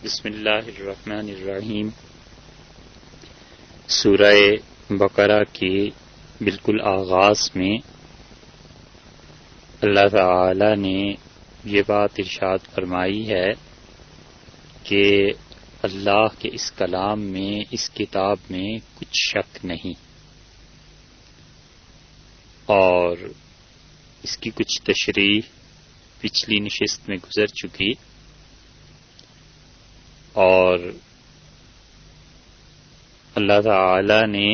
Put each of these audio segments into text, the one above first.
بسم اللہ الرحمن الرحیم۔ سورہ بقرہ کے بالکل آغاز میں اللہ تعالی نے یہ بات ارشاد فرمائی ہے کہ اللہ کے اس کلام میں، اس کتاب میں کچھ شک نہیں، اور اس کی کچھ تشریح پچھلی نشست میں گزر چکی، اور اللہ تعالی نے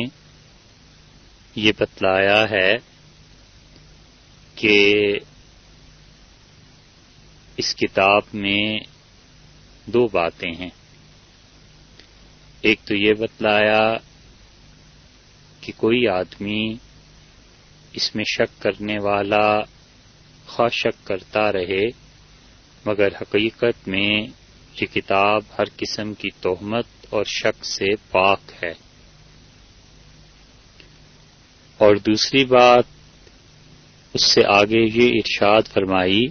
یہ بتلایا ہے کہ اس کتاب میں دو باتیں ہیں۔ ایک تو یہ بتلایا کہ کوئی آدمی اس میں شک کرنے والا خواہ شک کرتا رہے، مگر حقیقت میں یہ کتاب ہر قسم کی تہمت اور شک سے پاک ہے۔ اور دوسری بات اس سے آگے یہ ارشاد فرمائی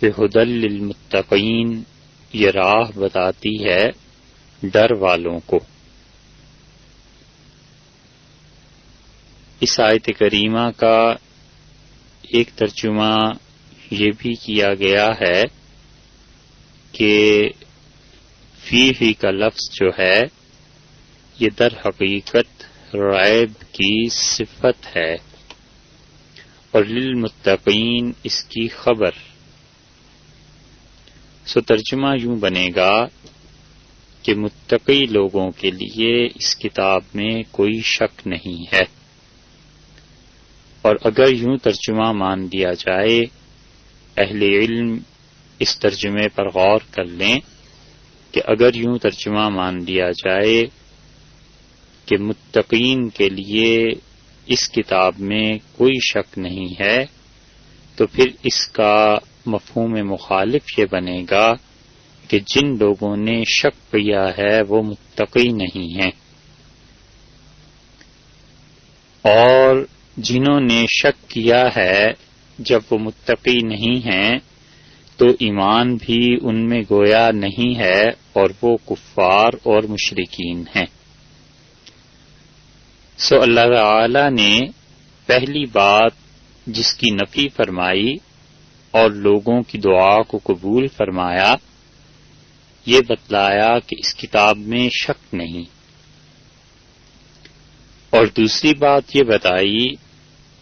کہ ھدی للمتقین، یہ راہ بتاتی ہے ڈر والوں کو۔ اس آیت کریمہ کا ایک ترجمہ یہ بھی کیا گیا ہے کہ فیہ کا لفظ جو ہے یہ در حقیقت ریب کی صفت ہے، اور للمتقین اس کی خبر۔ سو ترجمہ یوں بنے گا کہ متقی لوگوں کے لیے اس کتاب میں کوئی شک نہیں ہے۔ اور اگر یوں ترجمہ مان لیا جائے، اہل علم اس ترجمے پر غور کر لیں کہ اگر یوں ترجمہ مان لیا جائے کہ متقین کے لیے اس کتاب میں کوئی شک نہیں ہے، تو پھر اس کا مفہوم مخالف یہ بنے گا کہ جن لوگوں نے شک کیا ہے وہ متقی نہیں ہیں، اور جنہوں نے شک کیا ہے جب وہ متقی نہیں ہیں تو ایمان بھی ان میں گویا نہیں ہے، اور وہ کفار اور مشرکین ہیں۔ سو اللہ تعالی نے پہلی بات جس کی نفی فرمائی اور لوگوں کی دعا کو قبول فرمایا، یہ بتلایا کہ اس کتاب میں شک نہیں، اور دوسری بات یہ بتائی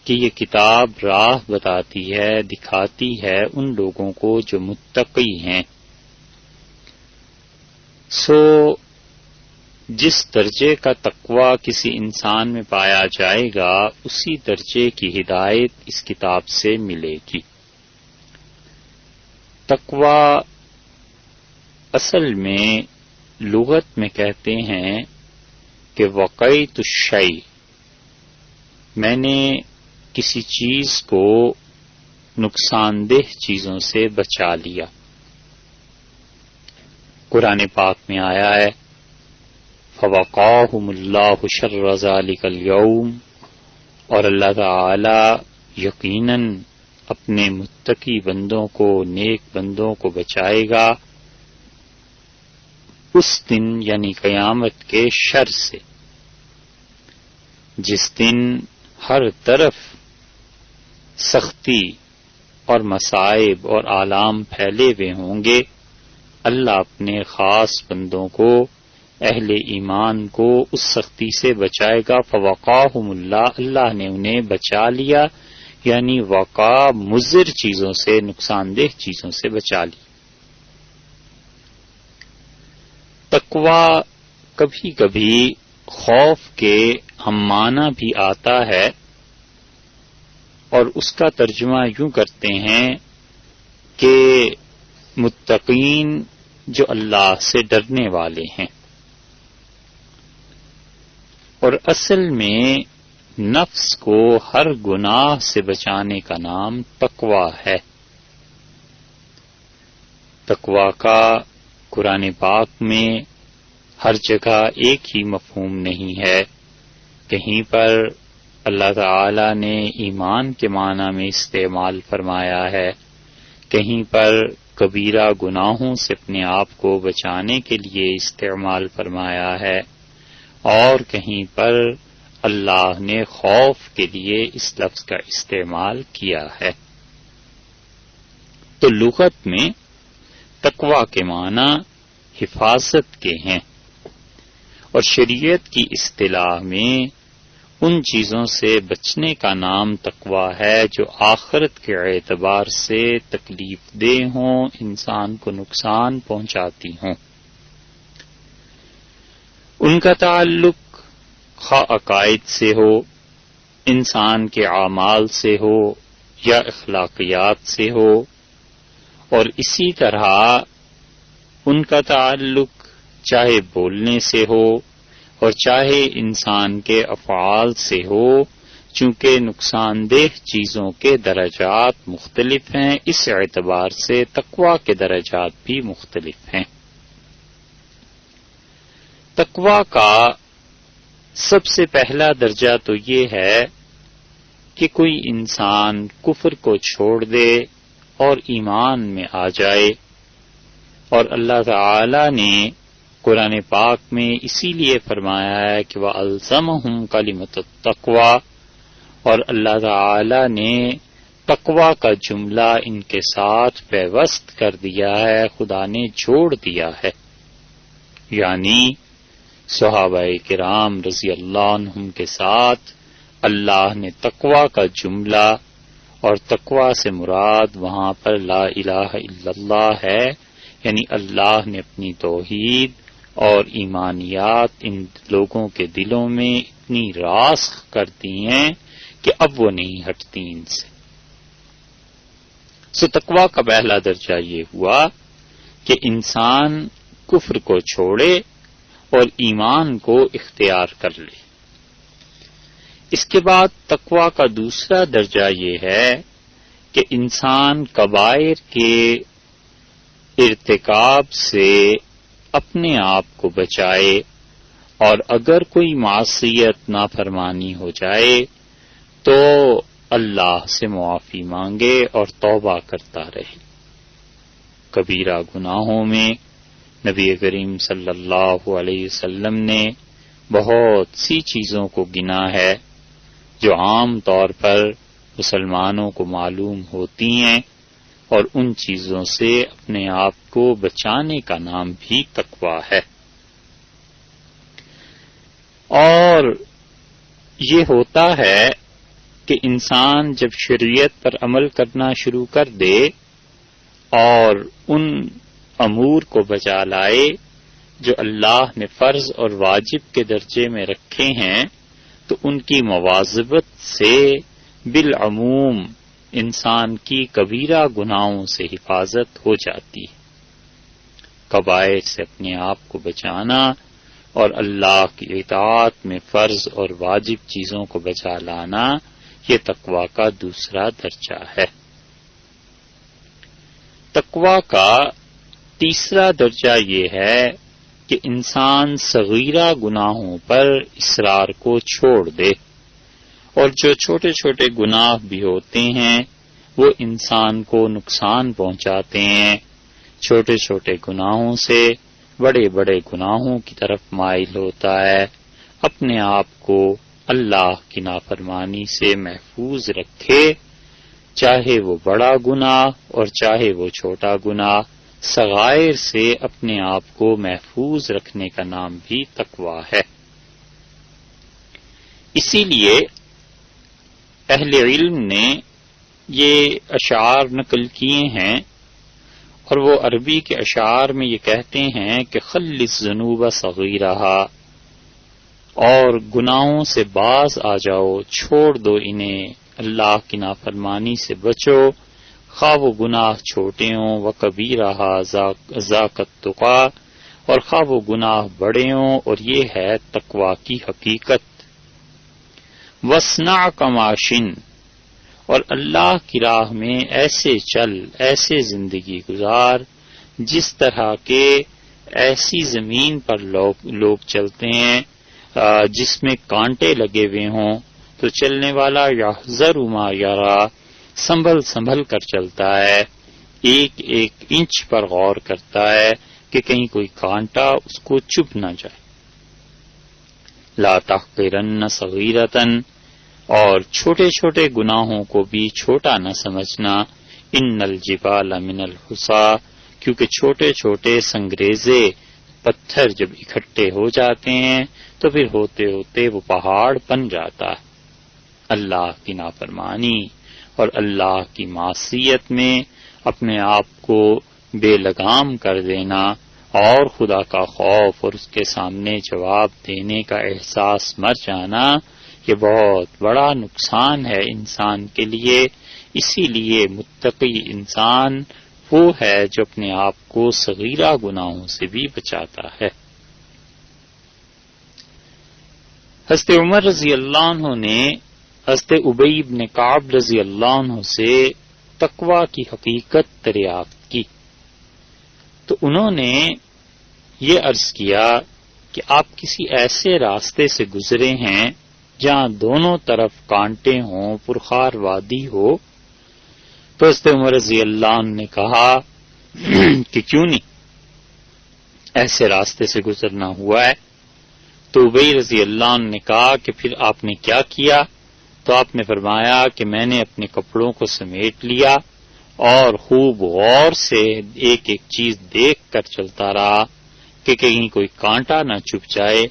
کہ یہ کتاب راہ بتاتی ہے، دکھاتی ہے ان لوگوں کو جو متقی ہیں۔ سو جس درجے کا تقوی کسی انسان میں پایا جائے گا، اسی درجے کی ہدایت اس کتاب سے ملے گی۔ تقوی اصل میں لغت میں کہتے ہیں کہ وقیت الشیء، میں نے کسی چیز کو نقصان دہ چیزوں سے بچا لیا۔ قرآن پاک میں آیا ہے فَوَقَاهُمُ اللَّهُ شَرَّ ذَلِكَ الْيَوْمِ، اور اللہ تعالی یقیناً اپنے متقی بندوں کو، نیک بندوں کو بچائے گا اس دن، یعنی قیامت کے شر سے، جس دن ہر طرف سختی اور مصائب اور آلام پھیلے ہوئے ہوں گے۔ اللہ اپنے خاص بندوں کو، اہل ایمان کو اس سختی سے بچائے گا۔ فوقاہم اللہ، اللہ نے انہیں بچا لیا، یعنی وقا مضر چیزوں سے، نقصان دہ چیزوں سے بچا لی۔ تقوی کبھی کبھی خوف کے ہم معنی بھی آتا ہے، اور اس کا ترجمہ یوں کرتے ہیں کہ متقین جو اللہ سے ڈرنے والے ہیں، اور اصل میں نفس کو ہر گناہ سے بچانے کا نام تقوی ہے۔ تقوی کا قرآن پاک میں ہر جگہ ایک ہی مفہوم نہیں ہے، کہیں پر اللہ تعالی نے ایمان کے معنی میں استعمال فرمایا ہے، کہیں پر کبیرہ گناہوں سے اپنے آپ کو بچانے کے لیے استعمال فرمایا ہے، اور کہیں پر اللہ نے خوف کے لیے اس لفظ کا استعمال کیا ہے۔ تو لغت میں تقویٰ کے معنی حفاظت کے ہیں، اور شریعت کی اصطلاح میں ان چیزوں سے بچنے کا نام تقویٰ ہے جو آخرت کے اعتبار سے تکلیف دہ ہوں، انسان کو نقصان پہنچاتی ہوں۔ ان کا تعلق خواہ عقائد سے ہو، انسان کے اعمال سے ہو یا اخلاقیات سے ہو، اور اسی طرح ان کا تعلق چاہے بولنے سے ہو اور چاہے انسان کے افعال سے ہو، چونکہ نقصان دہ چیزوں کے درجات مختلف ہیں، اس اعتبار سے تقویٰ کے درجات بھی مختلف ہیں۔ تقویٰ کا سب سے پہلا درجہ تو یہ ہے کہ کوئی انسان کفر کو چھوڑ دے اور ایمان میں آ جائے، اور اللہ تعالی نے قرآن پاک میں اسی لیے فرمایا ہے کہ وَأَلْزَمَهُمْ كَلِمَةَ التَّقْوَىٰ، اور اللہ تعالی نے تقویٰ کا جملہ ان کے ساتھ پیوست کر دیا ہے، خدا نے جوڑ دیا ہے، یعنی صحابہ کرام رضی اللہ عنہم کے ساتھ اللہ نے تقویٰ کا جملہ، اور تقویٰ سے مراد وہاں پر لا الہ الا اللہ ہے، یعنی اللہ نے اپنی توحید اور ایمانیات ان لوگوں کے دلوں میں اتنی راسخ کر دی ہیں کہ اب وہ نہیں ہٹتی ان سے۔ سو تقویٰ کا پہلا درجہ یہ ہوا کہ انسان کفر کو چھوڑے اور ایمان کو اختیار کر لے۔ اس کے بعد تقویٰ کا دوسرا درجہ یہ ہے کہ انسان کبائر کے ارتکاب سے اپنے آپ کو بچائے، اور اگر کوئی معصیت نافرمانی ہو جائے تو اللہ سے معافی مانگے اور توبہ کرتا رہے۔ کبیرہ گناہوں میں نبی کریم صلی اللہ علیہ وسلم نے بہت سی چیزوں کو گنا ہے جو عام طور پر مسلمانوں کو معلوم ہوتی ہیں، اور ان چیزوں سے اپنے آپ کو بچانے کا نام بھی تقویٰ ہے۔ اور یہ ہوتا ہے کہ انسان جب شریعت پر عمل کرنا شروع کر دے اور ان امور کو بچا لائے جو اللہ نے فرض اور واجب کے درجے میں رکھے ہیں، تو ان کی مواظبت سے بالعموم انسان کی کبیرہ گناہوں سے حفاظت ہو جاتی ہے۔ کبائر سے اپنے آپ کو بچانا اور اللہ کی اطاعت میں فرض اور واجب چیزوں کو بچا لانا، یہ تقویٰ کا دوسرا درجہ ہے۔ تقویٰ کا تیسرا درجہ یہ ہے کہ انسان صغیرہ گناہوں پر اصرار کو چھوڑ دے، اور جو چھوٹے چھوٹے گناہ بھی ہوتے ہیں وہ انسان کو نقصان پہنچاتے ہیں، چھوٹے چھوٹے گناہوں سے بڑے بڑے گناہوں کی طرف مائل ہوتا ہے، اپنے آپ کو اللہ کی نافرمانی سے محفوظ رکھے، چاہے وہ بڑا گناہ اور چاہے وہ چھوٹا گناہ، صغائر سے اپنے آپ کو محفوظ رکھنے کا نام بھی تقویٰ ہے۔ اسی لیے اہل علم نے یہ اشعار نقل کیے ہیں، اور وہ عربی کے اشعار میں یہ کہتے ہیں کہ خلص ذنوب صغیرہا، اور گناہوں سے باز آ جاؤ، چھوڑ دو انہیں، اللہ کی نافرمانی سے بچو، خواہ وہ گناہ چھوٹے ہوں، وکبیرہا ذاک التقیٰ، اور خواہ وہ گناہ بڑے ہوں، اور یہ ہے تقویٰ کی حقیقت۔ وَاصْنَعْ کَمَاشٍ، اور اللہ کی راہ میں ایسے چل، ایسے زندگی گزار جس طرح کے ایسی زمین پر لوگ چلتے ہیں جس میں کانٹے لگے ہوئے ہوں، تو چلنے والا یحذر ما یرا، سنبھل سنبھل کر چلتا ہے، ایک ایک انچ پر غور کرتا ہے کہ کہیں کوئی کانٹا اس کو چبھ نہ جائے. لا تحقرن صغیرۃ، اور چھوٹے چھوٹے گناہوں کو بھی چھوٹا نہ سمجھنا. ان الجبال من الحصا، کیونکہ چھوٹے چھوٹے سنگریزے پتھر جب اکٹھے ہو جاتے ہیں تو پھر ہوتے ہوتے وہ پہاڑ بن جاتا ہے. اللہ کی نافرمانی اور اللہ کی معصیت میں اپنے آپ کو بے لگام کر دینا اور خدا کا خوف اور اس کے سامنے جواب دینے کا احساس مر جانا، یہ بہت بڑا نقصان ہے انسان کے لیے. اسی لیے متقی انسان وہ ہے جو اپنے آپ کو صغیرہ گناہوں سے بھی بچاتا ہے. حضرت عمر رضی اللہ عنہ نے حضرت ابی بن کعب رضی اللہ عنہ سے تقوی کی حقیقت دریافت کی تو انہوں نے یہ عرض کیا کہ آپ کسی ایسے راستے سے گزرے ہیں جہاں دونوں طرف کانٹے ہوں، پرخار وادی ہو. تو حضرت عمر رضی اللہ عنہ نے کہا کہ کیوں نہیں، ایسے راستے سے گزرنا ہوا ہے. تو ابی رضی اللہ عنہ نے کہا کہ پھر آپ نے کیا کیا؟ تو آپ نے فرمایا کہ میں نے اپنے کپڑوں کو سمیٹ لیا اور خوب غور سے ایک ایک چیز دیکھ کر چلتا رہا کہ کہیں کوئی کانٹا نہ چبھ جائے.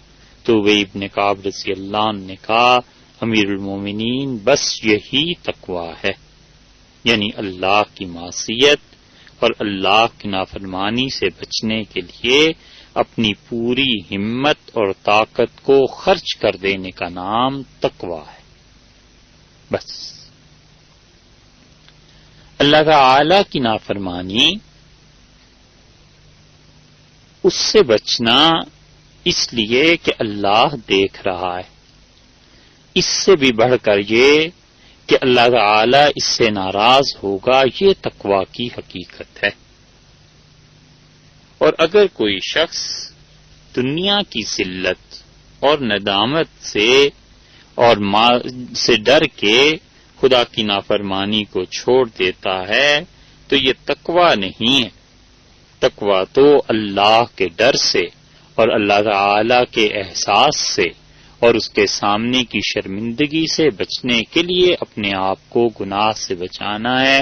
تو ابی بن کعب رضی اللہ عنہ نے کہا امیر المومنین، بس یہی تقوی ہے، یعنی اللہ کی معصیت اور اللہ کی نافرمانی سے بچنے کے لیے اپنی پوری ہمت اور طاقت کو خرچ کر دینے کا نام تقوی ہے. بس اللہ تعالی کی نافرمانی، اس سے بچنا اس لیے کہ اللہ دیکھ رہا ہے. اس سے بھی بڑھ کر یہ کہ اللہ تعالی اس سے ناراض ہوگا، یہ تقوی کی حقیقت ہے. اور اگر کوئی شخص دنیا کی ذلت اور ندامت سے اور سے ڈر کے خدا کی نافرمانی کو چھوڑ دیتا ہے تو یہ تقوی نہیں ہے. تقوی تو اللہ کے ڈر سے اور اللہ تعالی کے احساس سے اور اس کے سامنے کی شرمندگی سے بچنے کے لیے اپنے آپ کو گناہ سے بچانا ہے.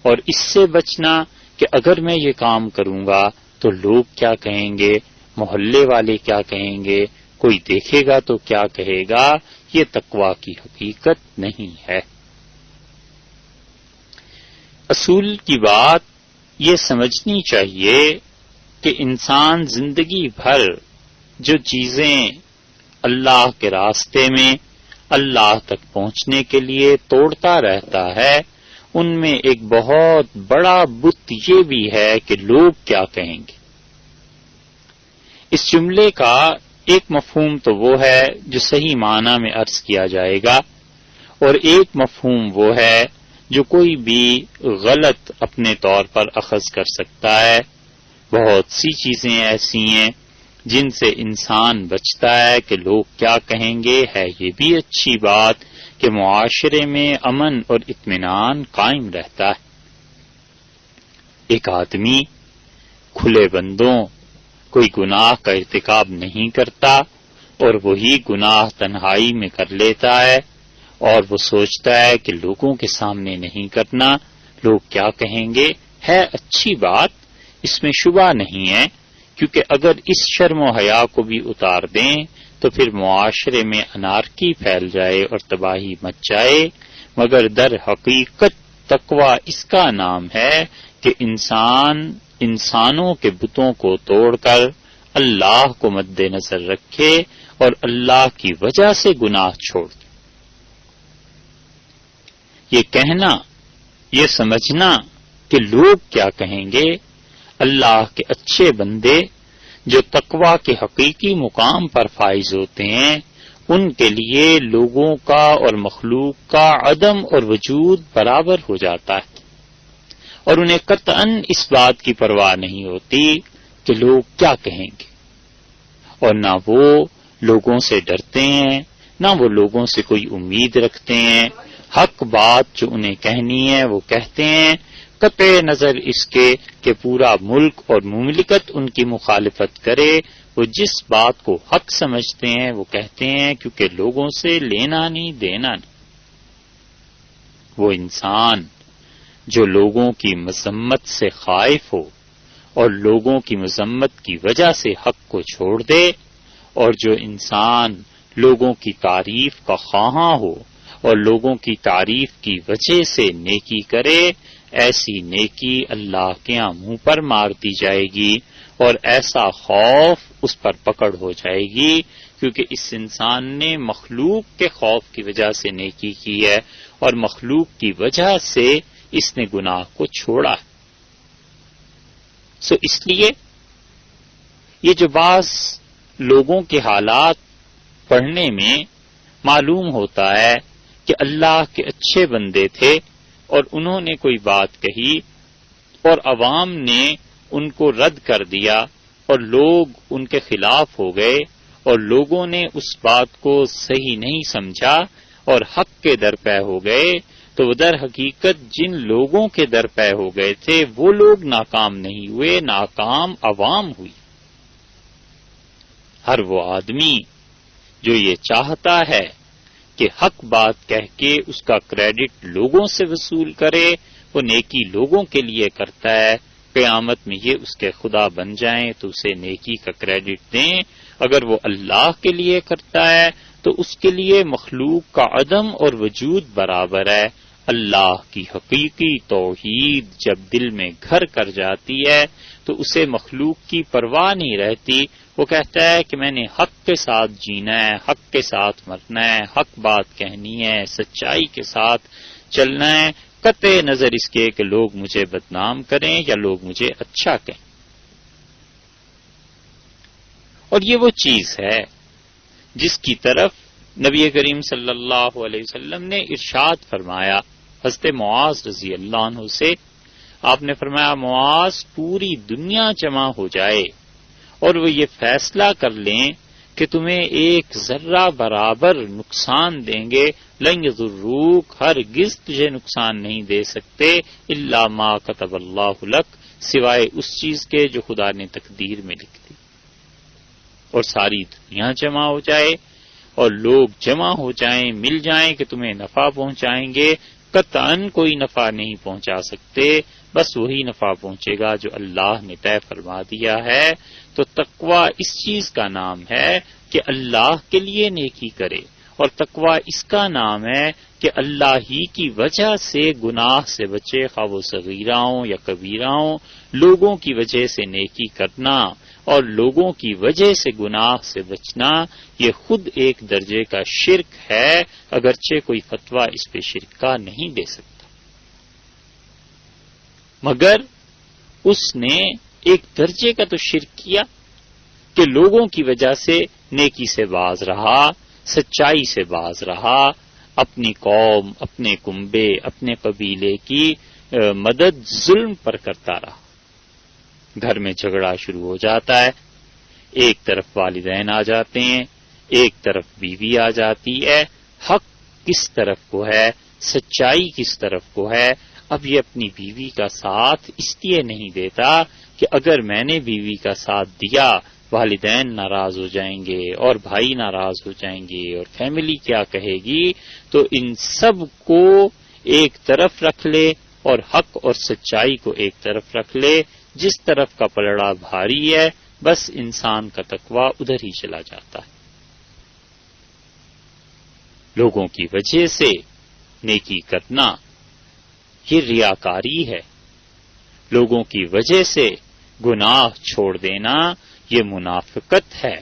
اور اس سے بچنا کہ اگر میں یہ کام کروں گا تو لوگ کیا کہیں گے، محلے والے کیا کہیں گے، کوئی دیکھے گا تو کیا کہے گا، یہ تقوی کی حقیقت نہیں ہے. اصول کی بات یہ سمجھنی چاہیے کہ انسان زندگی بھر جو چیزیں اللہ کے راستے میں اللہ تک پہنچنے کے لیے توڑتا رہتا ہے، ان میں ایک بہت بڑا بت یہ بھی ہے کہ لوگ کیا کہیں گے. اس جملے کا ایک مفہوم تو وہ ہے جو صحیح معنی میں عرض کیا جائے گا، اور ایک مفہوم وہ ہے جو کوئی بھی غلط اپنے طور پر اخذ کر سکتا ہے. بہت سی چیزیں ایسی ہیں جن سے انسان بچتا ہے کہ لوگ کیا کہیں گے. ہے یہ بھی اچھی بات کہ معاشرے میں امن اور اطمینان قائم رہتا ہے. ایک آدمی کھلے بندوں کوئی گناہ کا ارتکاب نہیں کرتا اور وہی گناہ تنہائی میں کر لیتا ہے اور وہ سوچتا ہے کہ لوگوں کے سامنے نہیں کرنا، لوگ کیا کہیں گے. ہے اچھی بات، اس میں شبہ نہیں ہے، کیونکہ اگر اس شرم و حیا کو بھی اتار دیں تو پھر معاشرے میں انارکی پھیل جائے اور تباہی مچ جائے. مگر در حقیقت تقوی اس کا نام ہے کہ انسان انسانوں کے بتوں کو توڑ کر اللہ کو مد نظر رکھے اور اللہ کی وجہ سے گناہ چھوڑ دے. یہ کہنا، یہ سمجھنا کہ لوگ کیا کہیں گے، اللہ کے اچھے بندے جو تقوی کے حقیقی مقام پر فائز ہوتے ہیں، ان کے لیے لوگوں کا اور مخلوق کا عدم اور وجود برابر ہو جاتا ہے، اور انہیں قطعاً اس بات کی پرواہ نہیں ہوتی کہ لوگ کیا کہیں گے. اور نہ وہ لوگوں سے ڈرتے ہیں، نہ وہ لوگوں سے کوئی امید رکھتے ہیں. حق بات جو انہیں کہنی ہے وہ کہتے ہیں، قطع نظر اس کے کہ پورا ملک اور مملکت ان کی مخالفت کرے، وہ جس بات کو حق سمجھتے ہیں وہ کہتے ہیں، کیونکہ لوگوں سے لینا نہیں دینا نہیں۔ وہ انسان جو لوگوں کی مذمت سے خائف ہو اور لوگوں کی مذمت کی وجہ سے حق کو چھوڑ دے، اور جو انسان لوگوں کی تعریف کا خواہاں ہو اور لوگوں کی تعریف کی وجہ سے نیکی کرے، ایسی نیکی اللہ کے ہاں منہ پر مار دی جائے گی اور ایسا خوف اس پر پکڑ ہو جائے گی، کیونکہ اس انسان نے مخلوق کے خوف کی وجہ سے نیکی کی ہے اور مخلوق کی وجہ سے اس نے گناہ کو چھوڑا ہے۔ اس لیے یہ جو بعض لوگوں کے حالات پڑھنے میں معلوم ہوتا ہے کہ اللہ کے اچھے بندے تھے اور انہوں نے کوئی بات کہی اور عوام نے ان کو رد کر دیا اور لوگ ان کے خلاف ہو گئے اور لوگوں نے اس بات کو صحیح نہیں سمجھا اور حق کے درپے ہو گئے، تو وہ در حقیقت جن لوگوں کے درپے ہو گئے تھے وہ لوگ ناکام نہیں ہوئے، ناکام عوام ہوئی۔ ہر وہ آدمی جو یہ چاہتا ہے کہ حق بات کہہ کے اس کا کریڈٹ لوگوں سے وصول کرے، وہ نیکی لوگوں کے لیے کرتا ہے، قیامت میں یہ اس کے خدا بن جائیں تو اسے نیکی کا کریڈٹ دیں۔ اگر وہ اللہ کے لیے کرتا ہے تو اس کے لیے مخلوق کا عدم اور وجود برابر ہے۔ اللہ کی حقیقی توحید جب دل میں گھر کر جاتی ہے تو اسے مخلوق کی پرواہ نہیں رہتی، وہ کہتا ہے کہ میں نے حق کے ساتھ جینا ہے، حق کے ساتھ مرنا ہے، حق بات کہنی ہے، سچائی کے ساتھ چلنا ہے، قطع نظر اس کے کہ لوگ مجھے بدنام کریں یا لوگ مجھے اچھا کہیں۔ اور یہ وہ چیز ہے جس کی طرف نبی کریم صلی اللہ علیہ وسلم نے ارشاد فرمایا حضرت معاذ رضی اللہ عنہ سے۔ آپ نے فرمایا معاذ پوری دنیا جمع ہو جائے اور وہ یہ فیصلہ کر لیں کہ تمہیں ایک ذرہ برابر نقصان دیں گے، لن یضروک، ہرگز تجھے نقصان نہیں دے سکتے، الا ما کتب اللہ لک، سوائے اس چیز کے جو خدا نے تقدیر میں لکھ دی۔ اور ساری دنیا جمع ہو جائے اور لوگ جمع ہو جائیں، مل جائیں کہ تمہیں نفع پہنچائیں گے، قطعاً کوئی نفع نہیں پہنچا سکتے، بس وہی نفع پہنچے گا جو اللہ نے طے فرما دیا ہے۔ تو تقوی اس چیز کا نام ہے کہ اللہ کے لیے نیکی کرے، اور تقوی اس کا نام ہے کہ اللہ ہی کی وجہ سے گناہ سے بچے، خواہ وہ صغیرہ ہوں یا کبیرہ ہوں، لوگوں کی وجہ سے نیکی کرنا اور لوگوں کی وجہ سے گناہ سے بچنا، یہ خود ایک درجے کا شرک ہے، اگرچہ کوئی فتویٰ اس پہ شرک کا نہیں دے سکتا، مگر اس نے ایک درجے کا تو شرک کیا کہ لوگوں کی وجہ سے نیکی سے باز رہا، سچائی سے باز رہا، اپنی قوم، اپنے کنبے، اپنے قبیلے کی مدد ظلم پر کرتا رہا۔ گھر میں جھگڑا شروع ہو جاتا ہے، ایک طرف والدین آ جاتے ہیں، ایک طرف بیوی آ جاتی ہے، حق کس طرف کو ہے، سچائی کس طرف کو ہے۔ اب یہ اپنی بیوی کا ساتھ اس لیے نہیں دیتا کہ اگر میں نے بیوی کا ساتھ دیا والدین ناراض ہو جائیں گے اور بھائی ناراض ہو جائیں گے اور فیملی کیا کہے گی، تو ان سب کو ایک طرف رکھ لے اور حق اور سچائی کو ایک طرف رکھ لے، جس طرف کا پلڑا بھاری ہے بس انسان کا تقوی ادھر ہی چلا جاتا ہے۔ لوگوں کی وجہ سے نیکی کرنا یہ ریاکاری ہے، لوگوں کی وجہ سے گناہ چھوڑ دینا یہ منافقت ہے۔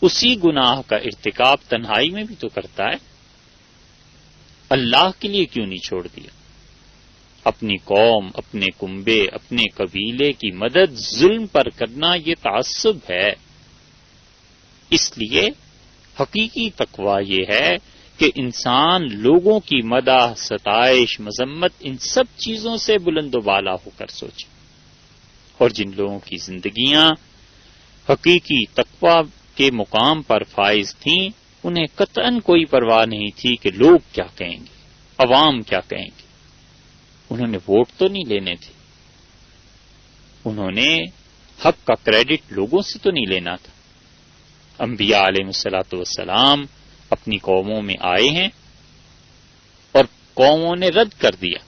اسی گناہ کا ارتکاب تنہائی میں بھی تو کرتا ہے، اللہ کے لیے کیوں نہیں چھوڑ دیا؟ اپنی قوم، اپنے کنبے، اپنے قبیلے کی مدد ظلم پر کرنا یہ تعصب ہے۔ اس لیے حقیقی تقوی یہ ہے کہ انسان لوگوں کی مدح، ستائش، مذمت ان سب چیزوں سے بلند و بالا ہو کر سوچے، اور جن لوگوں کی زندگیاں حقیقی تقوی کے مقام پر فائز تھیں انہیں قطعاً کوئی پرواہ نہیں تھی کہ لوگ کیا کہیں گے، عوام کیا کہیں گے۔ انہوں نے ووٹ تو نہیں لینے تھے، انہوں نے حق کا کریڈٹ لوگوں سے تو نہیں لینا تھا. انبیاء علیہ الصلوۃ والسلام اپنی قوموں میں آئے ہیں اور قوموں نے رد کر دیا،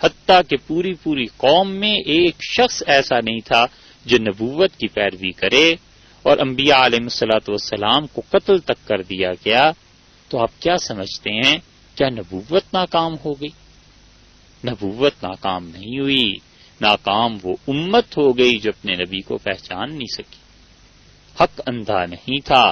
حتیٰ کہ پوری قوم میں ایک شخص ایسا نہیں تھا جو نبوت کی پیروی کرے، اور انبیاء علیہ الصلوۃ والسلام کو قتل تک کر دیا گیا. تو آپ کیا سمجھتے ہیں، کیا نبوت ناکام ہو گئی؟ نبوت ناکام نہیں ہوئی، ناکام وہ امت ہو گئی جو اپنے نبی کو پہچان نہیں سکی. حق اندھا نہیں تھا،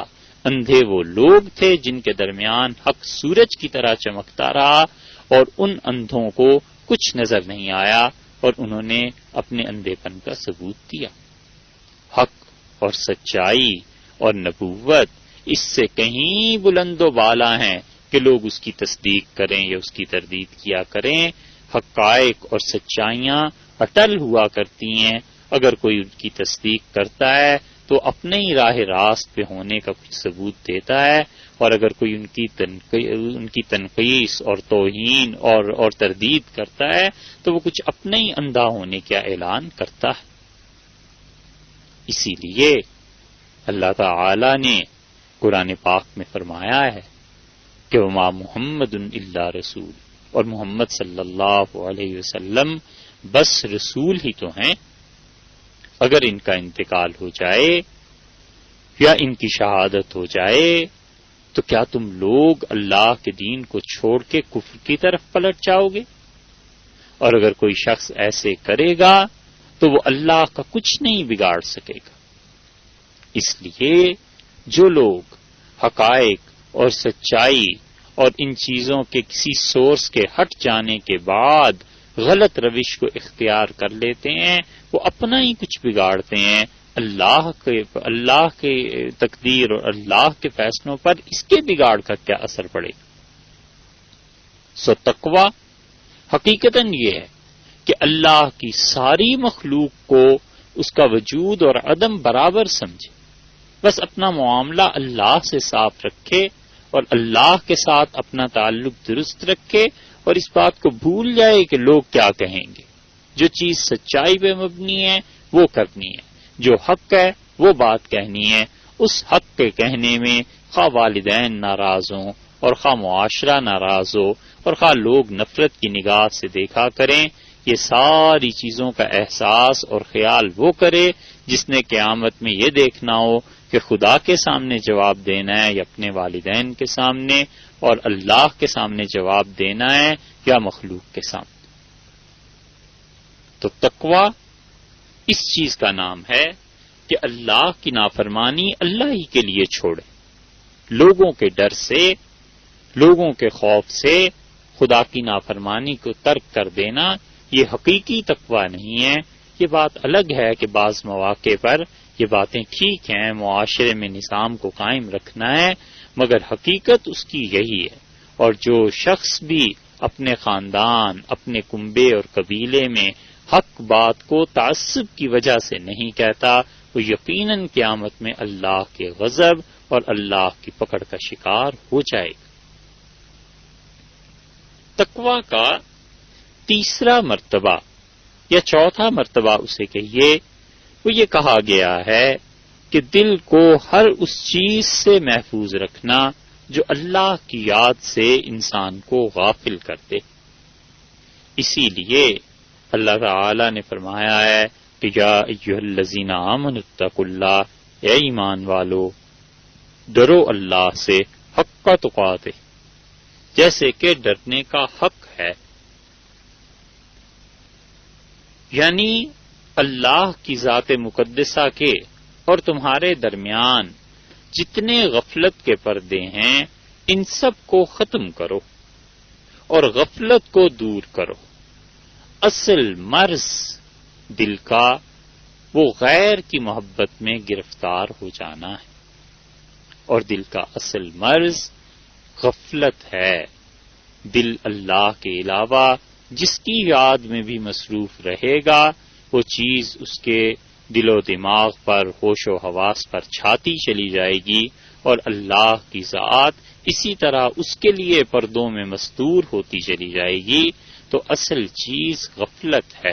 اندھے وہ لوگ تھے جن کے درمیان حق سورج کی طرح چمکتا رہا، اور ان اندھوں کو کچھ نظر نہیں آیا اور انہوں نے اپنے اندھے پن کا ثبوت دیا. حق اور سچائی اور نبوت اس سے کہیں بلند و بالا ہیں کہ لوگ اس کی تصدیق کریں یا اس کی تردید کیا کریں. حقائق اور سچائیاں اٹل ہوا کرتی ہیں. اگر کوئی ان کی تصدیق کرتا ہے تو اپنے ہی راہ راست پہ ہونے کا کچھ ثبوت دیتا ہے، اور اگر کوئی ان کی تنقیص اور توہین اور تردید کرتا ہے تو وہ کچھ اپنے ہی اندھا ہونے کا اعلان کرتا ہے. اسی لیے اللہ تعالی نے قرآن پاک میں فرمایا ہے کہ وما محمد الا رسول، اور محمد صلی اللہ علیہ وسلم بس رسول ہی تو ہیں. اگر ان کا انتقال ہو جائے یا ان کی شہادت ہو جائے تو کیا تم لوگ اللہ کے دین کو چھوڑ کے کفر کی طرف پلٹ جاؤ گے؟ اور اگر کوئی شخص ایسے کرے گا تو وہ اللہ کا کچھ نہیں بگاڑ سکے گا. اس لیے جو لوگ حقائق اور سچائی اور ان چیزوں کے کسی سورس کے ہٹ جانے کے بعد غلط روش کو اختیار کر لیتے ہیں، وہ اپنا ہی کچھ بگاڑتے ہیں. اللہ کے تقدیر اور اللہ کے فیصلوں پر اس کے بگاڑ کا کیا اثر پڑے گا؟ سو تقویٰ حقیقتاً یہ ہے کہ اللہ کی ساری مخلوق کو اس کا وجود اور عدم برابر سمجھے، بس اپنا معاملہ اللہ سے صاف رکھے اور اللہ کے ساتھ اپنا تعلق درست رکھے، اور اس بات کو بھول جائے کہ لوگ کیا کہیں گے. جو چیز سچائی پہ مبنی ہے وہ کرنی ہے، جو حق ہے وہ بات کہنی ہے. اس حق کے کہنے میں خواہ والدین ناراض ہوں اور خواہ معاشرہ ناراض ہو اور خواہ لوگ نفرت کی نگاہ سے دیکھا کریں، یہ ساری چیزوں کا احساس اور خیال وہ کرے جس نے قیامت میں یہ دیکھنا ہو کہ خدا کے سامنے جواب دینا ہے یا اپنے والدین کے سامنے، اور اللہ کے سامنے جواب دینا ہے یا مخلوق کے سامنے. تو تقویٰ اس چیز کا نام ہے کہ اللہ کی نافرمانی اللہ ہی کے لیے چھوڑے، لوگوں کے ڈر سے، لوگوں کے خوف سے خدا کی نافرمانی کو ترک کر دینا یہ حقیقی تقویٰ نہیں ہے. یہ بات الگ ہے کہ بعض مواقع پر یہ باتیں ٹھیک ہیں، معاشرے میں نظام کو قائم رکھنا ہے، مگر حقیقت اس کی یہی ہے. اور جو شخص بھی اپنے خاندان، اپنے کنبے اور قبیلے میں حق بات کو تعصب کی وجہ سے نہیں کہتا، وہ یقیناً قیامت میں اللہ کے غضب اور اللہ کی پکڑ کا شکار ہو جائے گا. تقویٰ کا تیسرا مرتبہ یا چوتھا مرتبہ اسے کہیے، وہ یہ کہا گیا ہے کہ دل کو ہر اس چیز سے محفوظ رکھنا جو اللہ کی یاد سے انسان کو غافل کر دے. اسی لیے اللہ تعالی نے فرمایا ہے کہ یا ایھا الذین آمنوا اتقوا اللہ، اے ایمان والو ڈرو اللہ سے حق تقاتہ، جیسے کہ ڈرنے کا حق ہے. یعنی اللہ کی ذات مقدسہ کے اور تمہارے درمیان جتنے غفلت کے پردے ہیں ان سب کو ختم کرو اور غفلت کو دور کرو. اصل مرض دل کا وہ غیر کی محبت میں گرفتار ہو جانا ہے، اور دل کا اصل مرض غفلت ہے. دل اللہ کے علاوہ جس کی یاد میں بھی مصروف رہے گا وہ چیز اس کے دل و دماغ پر، ہوش و حواس پر چھاتی چلی جائے گی، اور اللہ کی ذات اسی طرح اس کے لیے پردوں میں مستور ہوتی چلی جائے گی. تو اصل چیز غفلت ہے.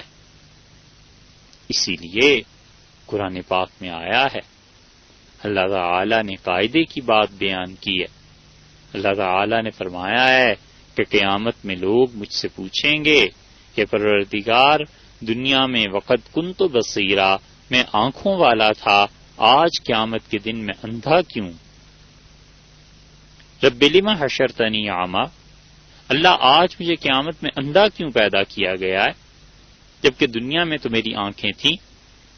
اسی لیے قرآن پاک میں آیا ہے، اللہ تعالی نے قاعدے کی بات بیان کی ہے۔ اللہ تعالی نے فرمایا ہے کہ قیامت میں لوگ مجھ سے پوچھیں گے کہ پروردگار، دنیا میں وقت کنت بصیرا، میں آنکھوں والا تھا، آج قیامت کے دن میں اندھا کیوں؟ رب لما حشرتنی اعمی، اللہ آج مجھے قیامت میں اندھا کیوں پیدا کیا گیا ہے جبکہ دنیا میں تو میری آنکھیں تھیں؟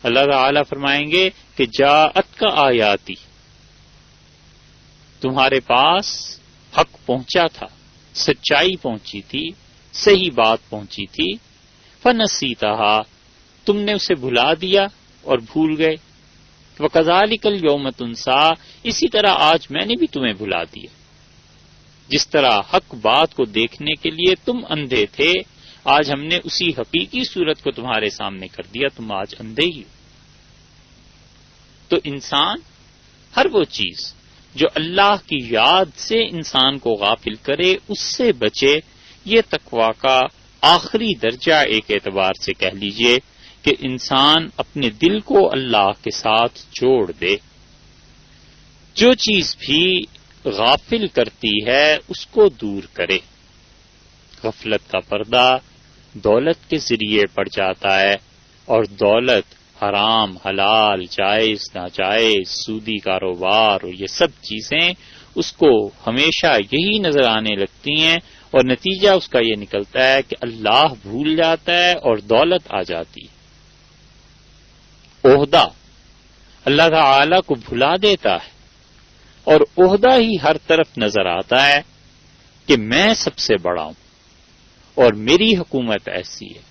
اللہ تعالیٰ فرمائیں گے کہ جاءت کا آیاتی، تمہارے پاس حق پہنچا تھا، سچائی پہنچی تھی، صحیح بات پہنچی تھی، فنسیتہا، تم نے اسے بھلا دیا اور بھول گئے، وَكَذَلِكَ الْيَوْمَ تُنسَىٰ، اسی طرح آج میں نے بھی تمہیں بھلا دیا۔ جس طرح حق بات کو دیکھنے کے لیے تم اندھے تھے، آج ہم نے اسی حقیقی صورت کو تمہارے سامنے کر دیا، تم آج اندھے ہی ہو۔ تو انسان ہر وہ چیز جو اللہ کی یاد سے انسان کو غافل کرے اس سے بچے، یہ تقویٰ کا آخری درجہ ایک اعتبار سے کہہ لیجئے کہ انسان اپنے دل کو اللہ کے ساتھ جوڑ دے۔ جو چیز بھی غافل کرتی ہے اس کو دور کرے۔ غفلت کا پردہ دولت کے ذریعے پڑ جاتا ہے، اور دولت حرام، حلال، جائز، ناجائز، سودی کاروبار اور یہ سب چیزیں اس کو ہمیشہ یہی نظر آنے لگتی ہیں، اور نتیجہ اس کا یہ نکلتا ہے کہ اللہ بھول جاتا ہے اور دولت آ جاتی ہے۔ عہدہ اللہ تعالی کو بھلا دیتا ہے، اور عہدہ ہی ہر طرف نظر آتا ہے کہ میں سب سے بڑا ہوں، اور میری حکومت ایسی ہے،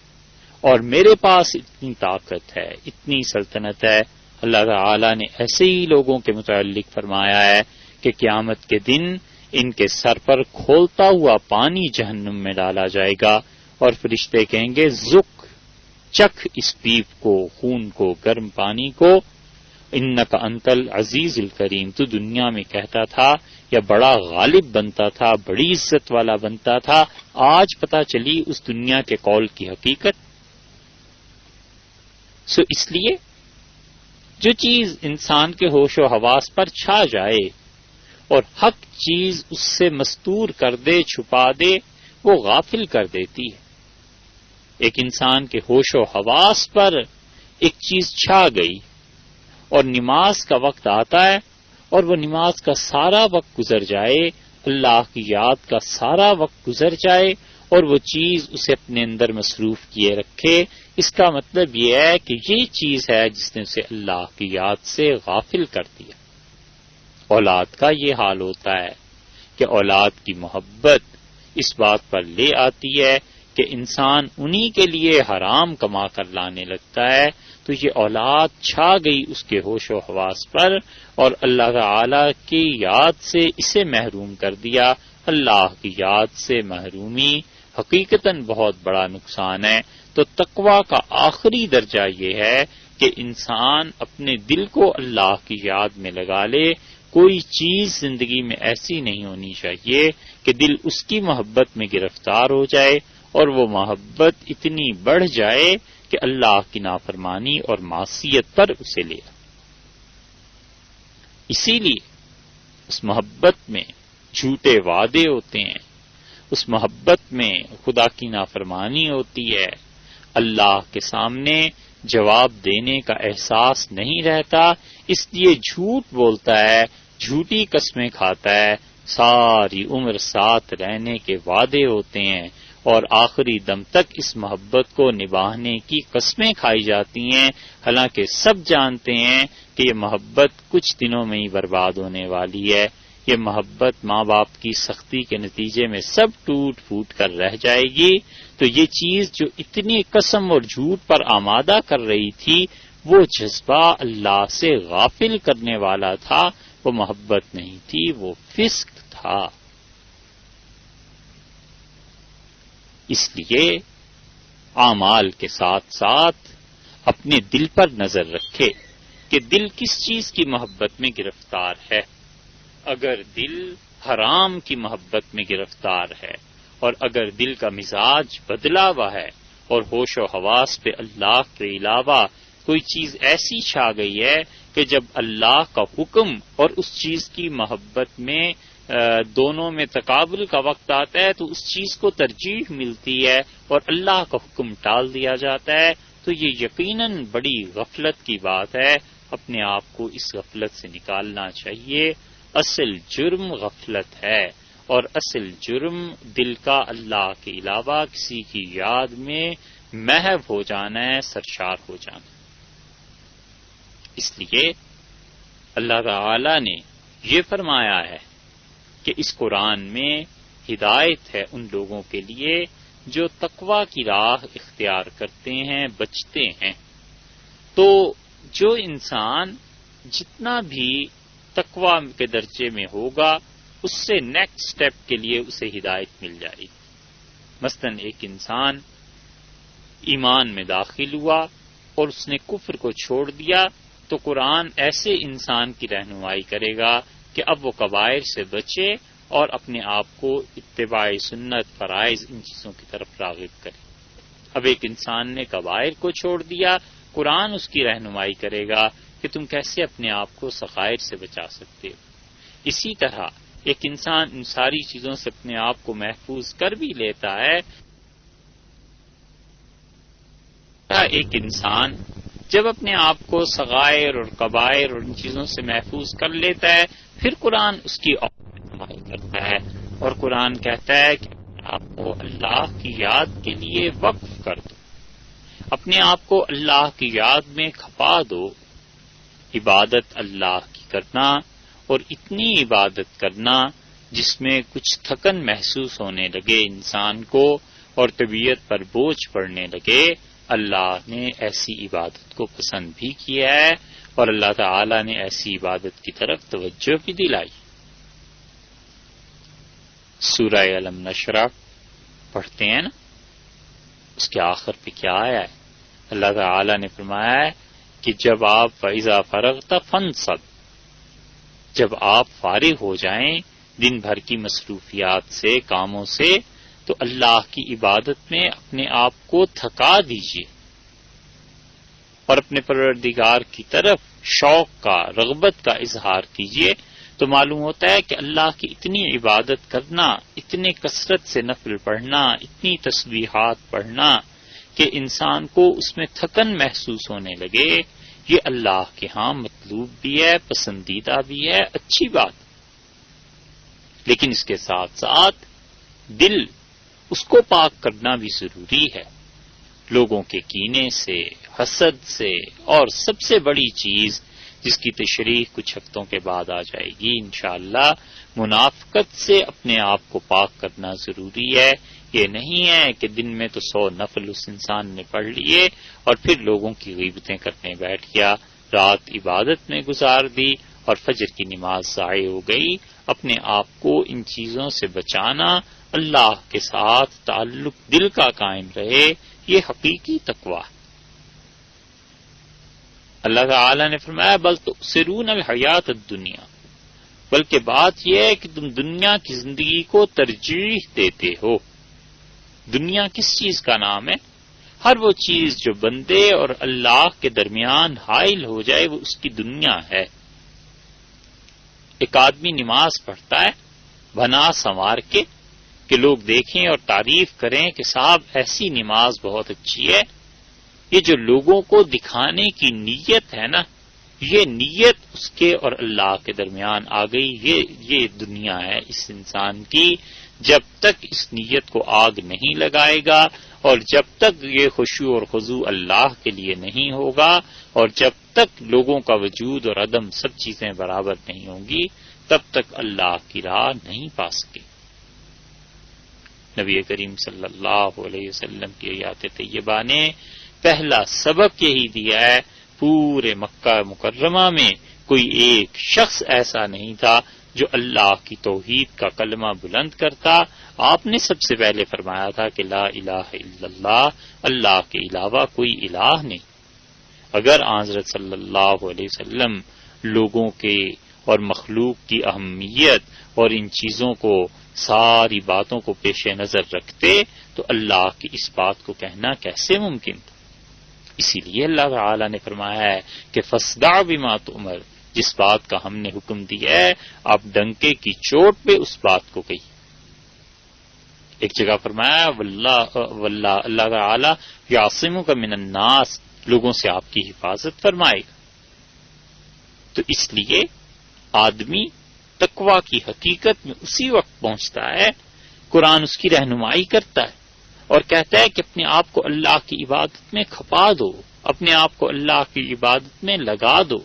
اور میرے پاس اتنی طاقت ہے، اتنی سلطنت ہے۔ اللہ تعالی نے ایسے ہی لوگوں کے متعلق فرمایا ہے کہ قیامت کے دن ان کے سر پر کھولتا ہوا پانی جہنم میں ڈالا جائے گا، اور فرشتے کہیں گے ذق، چکھ اس پیپ کو، خون کو، گرم پانی کو، انک انت العزیز الکریم، تو دنیا میں کہتا تھا یا بڑا غالب بنتا تھا، بڑی عزت والا بنتا تھا، آج پتہ چلی اس دنیا کے قول کی حقیقت۔ سو اس لیے جو چیز انسان کے ہوش و حواس پر چھا جائے اور حق چیز اس سے مستور کر دے، چھپا دے، وہ غافل کر دیتی ہے۔ ایک انسان کے ہوش و حواس پر ایک چیز چھا گئی اور نماز کا وقت آتا ہے اور وہ نماز کا سارا وقت گزر جائے، اللہ کی یاد کا سارا وقت گزر جائے اور وہ چیز اسے اپنے اندر مصروف کیے رکھے، اس کا مطلب یہ ہے کہ یہ چیز ہے جس نے اسے اللہ کی یاد سے غافل کر دیا۔ اولاد کا یہ حال ہوتا ہے کہ اولاد کی محبت اس بات پر لے آتی ہے کہ انسان انہی کے لیے حرام کما کر لانے لگتا ہے، تو یہ اولاد چھا گئی اس کے ہوش و حواس پر اور اللہ تعالی کی یاد سے اسے محروم کر دیا۔ اللہ کی یاد سے محرومی حقیقتاً بہت بڑا نقصان ہے۔ تو تقویٰ کا آخری درجہ یہ ہے کہ انسان اپنے دل کو اللہ کی یاد میں لگا لے۔ کوئی چیز زندگی میں ایسی نہیں ہونی چاہیے کہ دل اس کی محبت میں گرفتار ہو جائے اور وہ محبت اتنی بڑھ جائے کہ اللہ کی نافرمانی اور معصیت پر اسے لے۔ اسی لیے اس محبت میں جھوٹے وعدے ہوتے ہیں، اس محبت میں خدا کی نافرمانی ہوتی ہے، اللہ کے سامنے جواب دینے کا احساس نہیں رہتا، اس لیے جھوٹ بولتا ہے، جھوٹی قسمیں کھاتا ہے، ساری عمر ساتھ رہنے کے وعدے ہوتے ہیں اور آخری دم تک اس محبت کو نبھانے کی قسمیں کھائی جاتی ہیں، حالانکہ سب جانتے ہیں کہ یہ محبت کچھ دنوں میں ہی برباد ہونے والی ہے۔ یہ محبت ماں باپ کی سختی کے نتیجے میں سب ٹوٹ پھوٹ کر رہ جائے گی۔ تو یہ چیز جو اتنی قسم اور جھوٹ پر آمادہ کر رہی تھی، وہ جذبہ اللہ سے غافل کرنے والا تھا، وہ محبت نہیں تھی، وہ فسق تھا۔ اس لیے اعمال کے ساتھ ساتھ اپنے دل پر نظر رکھے کہ دل کس چیز کی محبت میں گرفتار ہے۔ اگر دل حرام کی محبت میں گرفتار ہے اور اگر دل کا مزاج بدلا ہوا ہے اور ہوش و حواس پہ اللہ کے علاوہ کوئی چیز ایسی چھا گئی ہے کہ جب اللہ کا حکم اور اس چیز کی محبت میں دونوں میں تقابل کا وقت آتا ہے تو اس چیز کو ترجیح ملتی ہے اور اللہ کا حکم ٹال دیا جاتا ہے، تو یہ یقیناً بڑی غفلت کی بات ہے. اپنے آپ کو اس غفلت سے نکالنا چاہیے. اصل جرم غفلت ہے، اور اصل جرم دل کا اللہ کے علاوہ کسی کی یاد میں محو ہو جانا ہے، سرشار ہو جانا. اس لیے اللہ تعالی نے یہ فرمایا ہے کہ اس قرآن میں ہدایت ہے ان لوگوں کے لیے جو تقوی کی راہ اختیار کرتے ہیں، بچتے ہیں. تو جو انسان جتنا بھی تقوی کے درجے میں ہوگا اس سے نیکسٹ سٹیپ کے لیے اسے ہدایت مل جائے گی. مثلا ایک انسان ایمان میں داخل ہوا اور اس نے کفر کو چھوڑ دیا تو قرآن ایسے انسان کی رہنمائی کرے گا کہ اب وہ کبائر سے بچے اور اپنے آپ کو اتباع سنت، فرائض، ان چیزوں کی طرف راغب کرے. اب ایک انسان نے کبائر کو چھوڑ دیا، قرآن اس کی رہنمائی کرے گا کہ تم کیسے اپنے آپ کو صغائر سے بچا سکتے ہو. اسی طرح ایک انسان ان ساری چیزوں سے اپنے آپ کو محفوظ کر بھی لیتا ہے. ایک انسان جب اپنے آپ کو صغائر اور کبائر اور ان چیزوں سے محفوظ کر لیتا ہے پھر قرآن اس کی رہنمائی کرتا ہے اور قرآن کہتا ہے کہ آپ کو اللہ کی یاد کے لیے وقف کر دو، اپنے آپ کو اللہ کی یاد میں کھپا دو. عبادت اللہ کی کرنا اور اتنی عبادت کرنا جس میں کچھ تھکن محسوس ہونے لگے انسان کو اور طبیعت پر بوجھ پڑنے لگے، اللہ نے ایسی عبادت کو پسند بھی کیا ہے اور اللہ تعالی نے ایسی عبادت کی طرف توجہ بھی دلائی. سورہ علم نشرح پڑھتے ہیں نا، اس کے آخر پہ کیا آیا ہے؟ اللہ تعالی نے فرمایا ہے کہ جب آپ فَإِذَا فَرَغْتَ فَانْصَبْ، جب آپ فارغ ہو جائیں دن بھر کی مصروفیات سے، کاموں سے، تو اللہ کی عبادت میں اپنے آپ کو تھکا دیجیے اور اپنے پروردگار کی طرف شوق کا، رغبت کا اظہار کیجیے. تو معلوم ہوتا ہے کہ اللہ کی اتنی عبادت کرنا، اتنے کثرت سے نفل پڑھنا، اتنی تسبیحات پڑھنا کہ انسان کو اس میں تھکن محسوس ہونے لگے، یہ اللہ کے ہاں مطلوب بھی ہے، پسندیدہ بھی ہے، اچھی بات. لیکن اس کے ساتھ ساتھ دل اس کو پاک کرنا بھی ضروری ہے، لوگوں کے کینے سے، حسد سے، اور سب سے بڑی چیز جس کی تشریح کچھ ہفتوں کے بعد آ جائے گی انشاءاللہ، منافقت سے اپنے آپ کو پاک کرنا ضروری ہے. یہ نہیں ہے کہ دن میں تو 100 نفل اس انسان نے پڑھ لیے اور پھر لوگوں کی غیبتیں کرنے بیٹھ گیا، رات عبادت میں گزار دی اور فجر کی نماز ضائع ہو گئی. اپنے آپ کو ان چیزوں سے بچانا، اللہ کے ساتھ تعلق دل کا قائم رہے، یہ حقیقی تقویٰ. اللہ تعالی نے فرمایا بل تؤثرون الحیات الدنیا، بلکہ بات یہ ہے کہ تم دنیا کی زندگی کو ترجیح دیتے ہو. دنیا کس چیز کا نام ہے؟ ہر وہ چیز جو بندے اور اللہ کے درمیان حائل ہو جائے وہ اس کی دنیا ہے. ایک آدمی نماز پڑھتا ہے بنا سنوار کے کہ لوگ دیکھیں اور تعریف کریں کہ صاحب ایسی نماز بہت اچھی ہے. یہ جو لوگوں کو دکھانے کی نیت ہے نا، یہ نیت اس کے اور اللہ کے درمیان آ گئی. یہ دنیا ہے اس انسان کی. جب تک اس نیت کو آگ نہیں لگائے گا اور جب تک یہ خشوع اور خضوع اللہ کے لیے نہیں ہوگا اور جب تک لوگوں کا وجود اور عدم سب چیزیں برابر نہیں ہوں گی تب تک اللہ کی راہ نہیں پا سکے. نبی کریم صلی اللہ علیہ وسلم کی آیات طیبہ نے پہلا سبق یہی دیا ہے. پورے مکہ مکرمہ میں کوئی ایک شخص ایسا نہیں تھا جو اللہ کی توحید کا کلمہ بلند کرتا. آپ نے سب سے پہلے فرمایا تھا کہ لا الہ الا اللہ، اللہ کے علاوہ کوئی الہ نہیں. اگر حضرت صلی اللہ علیہ وسلم لوگوں کے اور مخلوق کی اہمیت اور ان چیزوں کو، ساری باتوں کو پیش نظر رکھتے تو اللہ کی اس بات کو کہنا کیسے ممکن تھا. اسی لیے اللہ تعالی نے فرمایا ہے کہ فاصدع بما تؤمر، جس بات کا ہم نے حکم دیا ہے آپ ڈنکے کی چوٹ پہ اس بات کو کہیے۔ ایک جگہ فرمایا واللہ اللہ تعالی یعصمک من الناس، لوگوں سے آپ کی حفاظت فرمائے گا۔ تو اس لیے آدمی تقویٰ کی حقیقت میں اسی وقت پہنچتا ہے، قرآن اس کی رہنمائی کرتا ہے اور کہتا ہے کہ اپنے آپ کو اللہ کی عبادت میں کھپا دو، اپنے آپ کو اللہ کی عبادت میں لگا دو۔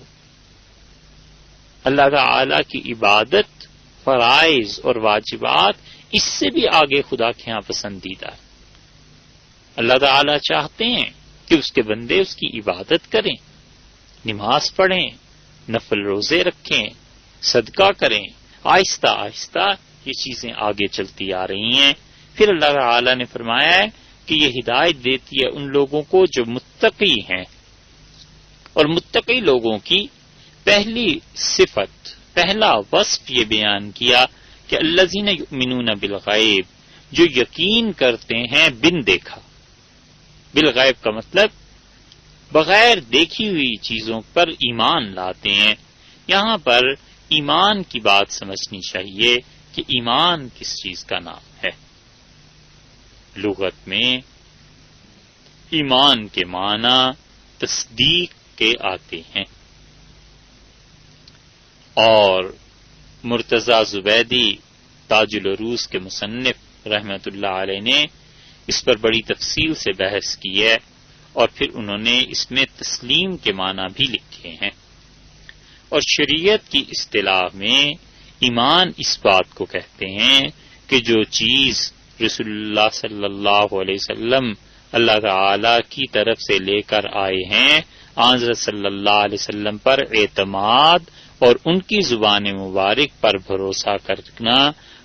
اللہ تعالی کی عبادت، فرائض اور واجبات اس سے بھی آگے خدا کے ہاں پسندیدہ ہے۔ اللہ تعالی چاہتے ہیں کہ اس کے بندے اس کی عبادت کریں، نماز پڑھیں، نفل روزے رکھیں، صدقہ کریں۔ آہستہ آہستہ یہ چیزیں آگے چلتی آ رہی ہیں۔ پھر اللہ تعالی نے فرمایا ہے کہ یہ ہدایت دیتی ہے ان لوگوں کو جو متقی ہیں، اور متقی لوگوں کی پہلی صفت، پہلا وصف یہ بیان کیا کہ الذین یؤمنون بالغیب، جو یقین کرتے ہیں بن دیکھا۔ بالغیب کا مطلب بغیر دیکھی ہوئی چیزوں پر ایمان لاتے ہیں۔ یہاں پر ایمان کی بات سمجھنی چاہیے کہ ایمان کس چیز کا نام ہے۔ لغت میں ایمان کے معنی تصدیق کے آتے ہیں، اور مرتضی زبیدی تاج العروض کے مصنف رحمت اللہ علیہ نے اس پر بڑی تفصیل سے بحث کی ہے، اور پھر انہوں نے اس میں تسلیم کے معنی بھی لکھے ہیں۔ اور شریعت کی اصطلاح میں ایمان اس بات کو کہتے ہیں کہ جو چیز رسول اللہ صلی اللہ علیہ وسلم اللہ تعالی کی طرف سے لے کر آئے ہیں، حضرت صلی اللہ علیہ وسلم پر اعتماد اور ان کی زبان مبارک پر بھروسہ کرنا،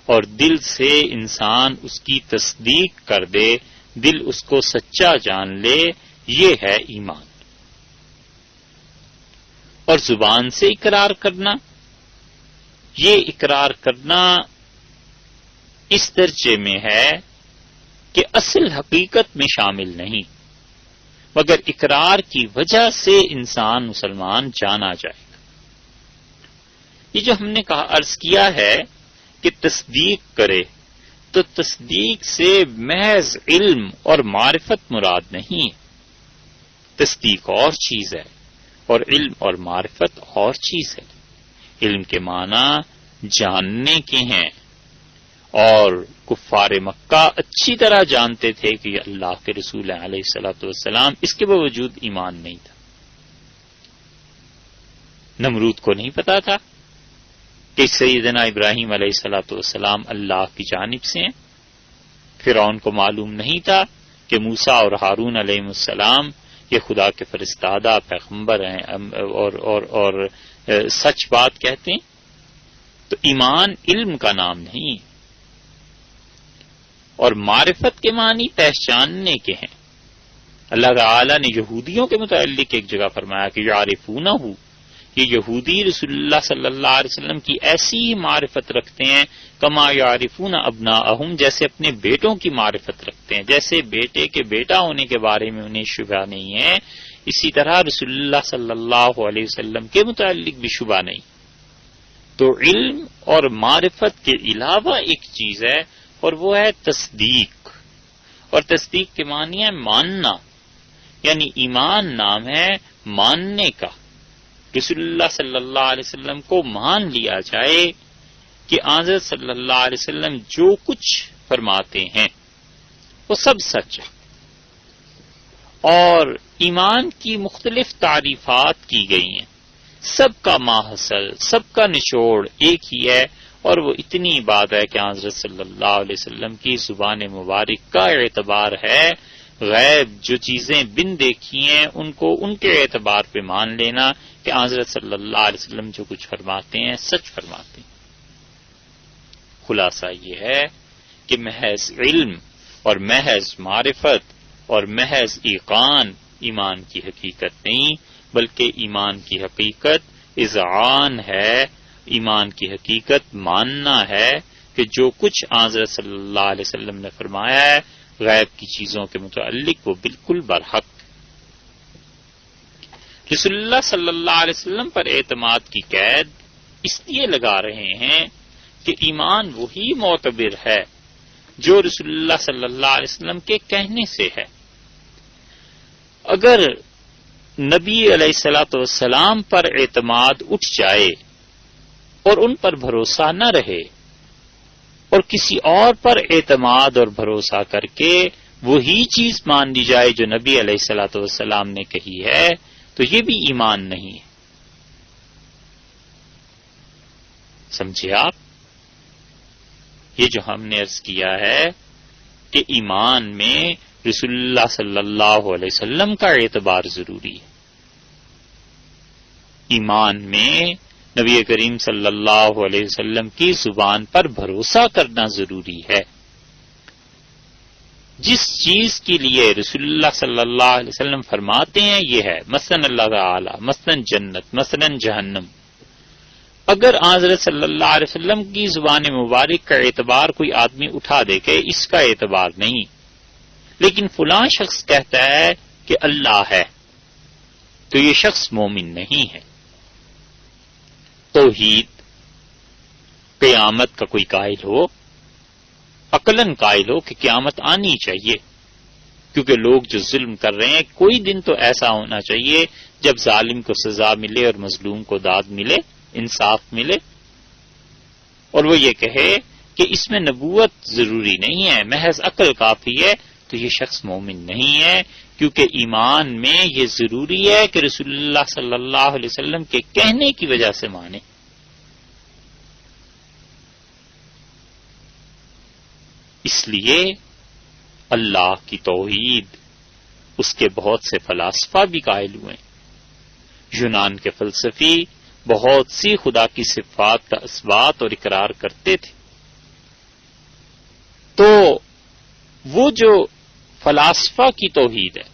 اور دل سے انسان اس کی تصدیق کر دے، دل اس کو سچا جان لے، یہ ہے ایمان۔ اور زبان سے اقرار کرنا، یہ اقرار کرنا اس درجے میں ہے کہ اصل حقیقت میں شامل نہیں، مگر اقرار کی وجہ سے انسان مسلمان جانا جائے گا۔ یہ جو ہم نے عرض کیا ہے کہ تصدیق کرے، تو تصدیق سے محض علم اور معرفت مراد نہیں، تصدیق اور چیز ہے اور علم اور معرفت اور چیز ہے۔ علم کے معنی جاننے کے ہیں، اور کفار مکہ اچھی طرح جانتے تھے کہ یہ اللہ کے رسول علیہ الصلوۃ والسلام، اس کے باوجود ایمان نہیں تھا۔ نمرود کو نہیں پتا تھا کہ سیدنا ابراہیم علیہ الصلوۃ والسلام اللہ کی جانب سے ہیں، فرعون کو معلوم نہیں تھا کہ موسیٰ اور ہارون علیہ السلام یہ خدا کے فرستادہ پیغمبر ہیں اور سچ بات کہتے ہیں۔ تو ایمان علم کا نام نہیں، اور معرفت کے معنی پہچاننے کے ہیں۔ اللہ تعالی نے یہودیوں کے متعلق ایک جگہ فرمایا کہ یعرفونہ، یہ یہودی رسول اللہ صلی اللہ علیہ وسلم کی ایسی ہی معرفت رکھتے ہیں کما یعرفون ابناءہم، جیسے اپنے بیٹوں کی معرفت رکھتے ہیں، جیسے بیٹے کے بیٹا ہونے کے بارے میں انہیں شبہ نہیں ہے، اسی طرح رسول اللہ صلی اللہ علیہ وسلم کے متعلق بھی شبہ نہیں۔ تو علم اور معرفت کے علاوہ ایک چیز ہے، اور وہ ہے تصدیق، اور تصدیق کے معنی ہے ماننا، یعنی ایمان نام ہے ماننے کا۔ رسول اللہ صلی اللہ علیہ وسلم کو مان لیا جائے کہ حضرت صلی اللہ علیہ وسلم جو کچھ فرماتے ہیں وہ سب سچ ہے، اور ایمان کی مختلف تعریفات کی گئی ہیں، سب کا ماحصل، سب کا نچوڑ ایک ہی ہے، اور وہ اتنی بات ہے کہ حضرت صلی اللہ علیہ وسلم کی زبان مبارک کا اعتبار ہے، غیب جو چیزیں بن دیکھی ہیں ان کو ان کے اعتبار پہ مان لینا کہ حضرت صلی اللہ علیہ وسلم جو کچھ فرماتے ہیں سچ فرماتے ہیں۔ خلاصہ یہ ہے کہ محض علم اور محض معرفت اور محض ایقان ایمان کی حقیقت نہیں، بلکہ ایمان کی حقیقت اذعان ہے، ایمان کی حقیقت ماننا ہے کہ جو کچھ حضرت صلی اللہ علیہ وسلم نے فرمایا ہے غیب کی چیزوں کے متعلق وہ بالکل برحق۔ رسول اللہ صلی اللہ علیہ وسلم پر اعتماد کی قید اس لیے لگا رہے ہیں کہ ایمان وہی معتبر ہے جو رسول اللہ صلی اللہ علیہ وسلم کے کہنے سے ہے۔ اگر نبی علیہ الصلوۃ والسلام پر اعتماد اٹھ جائے اور ان پر بھروسہ نہ رہے اور کسی اور پر اعتماد اور بھروسہ کر کے وہی چیز مان لی جائے جو نبی علیہ الصلوۃ والسلام نے کہی ہے تو یہ بھی ایمان نہیں ہے۔ سمجھے آپ؟ یہ جو ہم نے عرض کیا ہے کہ ایمان میں رسول اللہ صلی اللہ علیہ وسلم کا اعتبار ضروری ہے، ایمان میں نبی کریم صلی اللہ علیہ وسلم کی زبان پر بھروسہ کرنا ضروری ہے۔ جس چیز کے لیے رسول اللہ صلی اللہ علیہ وسلم فرماتے ہیں یہ ہے، مثلاً اللہ تعالی، مثلاً جنت، مثلاً جہنم، اگر حضرت صلی اللہ علیہ وسلم کی زبان مبارک کا اعتبار کوئی آدمی اٹھا دے کہ اس کا اعتبار نہیں، لیکن فلاں شخص کہتا ہے کہ اللہ ہے، تو یہ شخص مومن نہیں ہے۔ توحید، قیامت کا کوئی قائل ہو، عقلاً قائل ہو کہ قیامت آنی چاہیے، کیونکہ لوگ جو ظلم کر رہے ہیں کوئی دن تو ایسا ہونا چاہیے جب ظالم کو سزا ملے اور مظلوم کو داد ملے، انصاف ملے، اور وہ یہ کہے کہ اس میں نبوت ضروری نہیں ہے، محض عقل کافی ہے، تو یہ شخص مومن نہیں ہے، کیونکہ ایمان میں یہ ضروری ہے کہ رسول اللہ صلی اللہ علیہ وسلم کے کہنے کی وجہ سے مانے۔ اس لیے اللہ کی توحید اس کے بہت سے فلاسفہ بھی قائل ہوئے، یونان کے فلسفی بہت سی خدا کی صفات کا اثبات اور اقرار کرتے تھے۔ تو وہ جو فلاسفہ کی توحید ہے،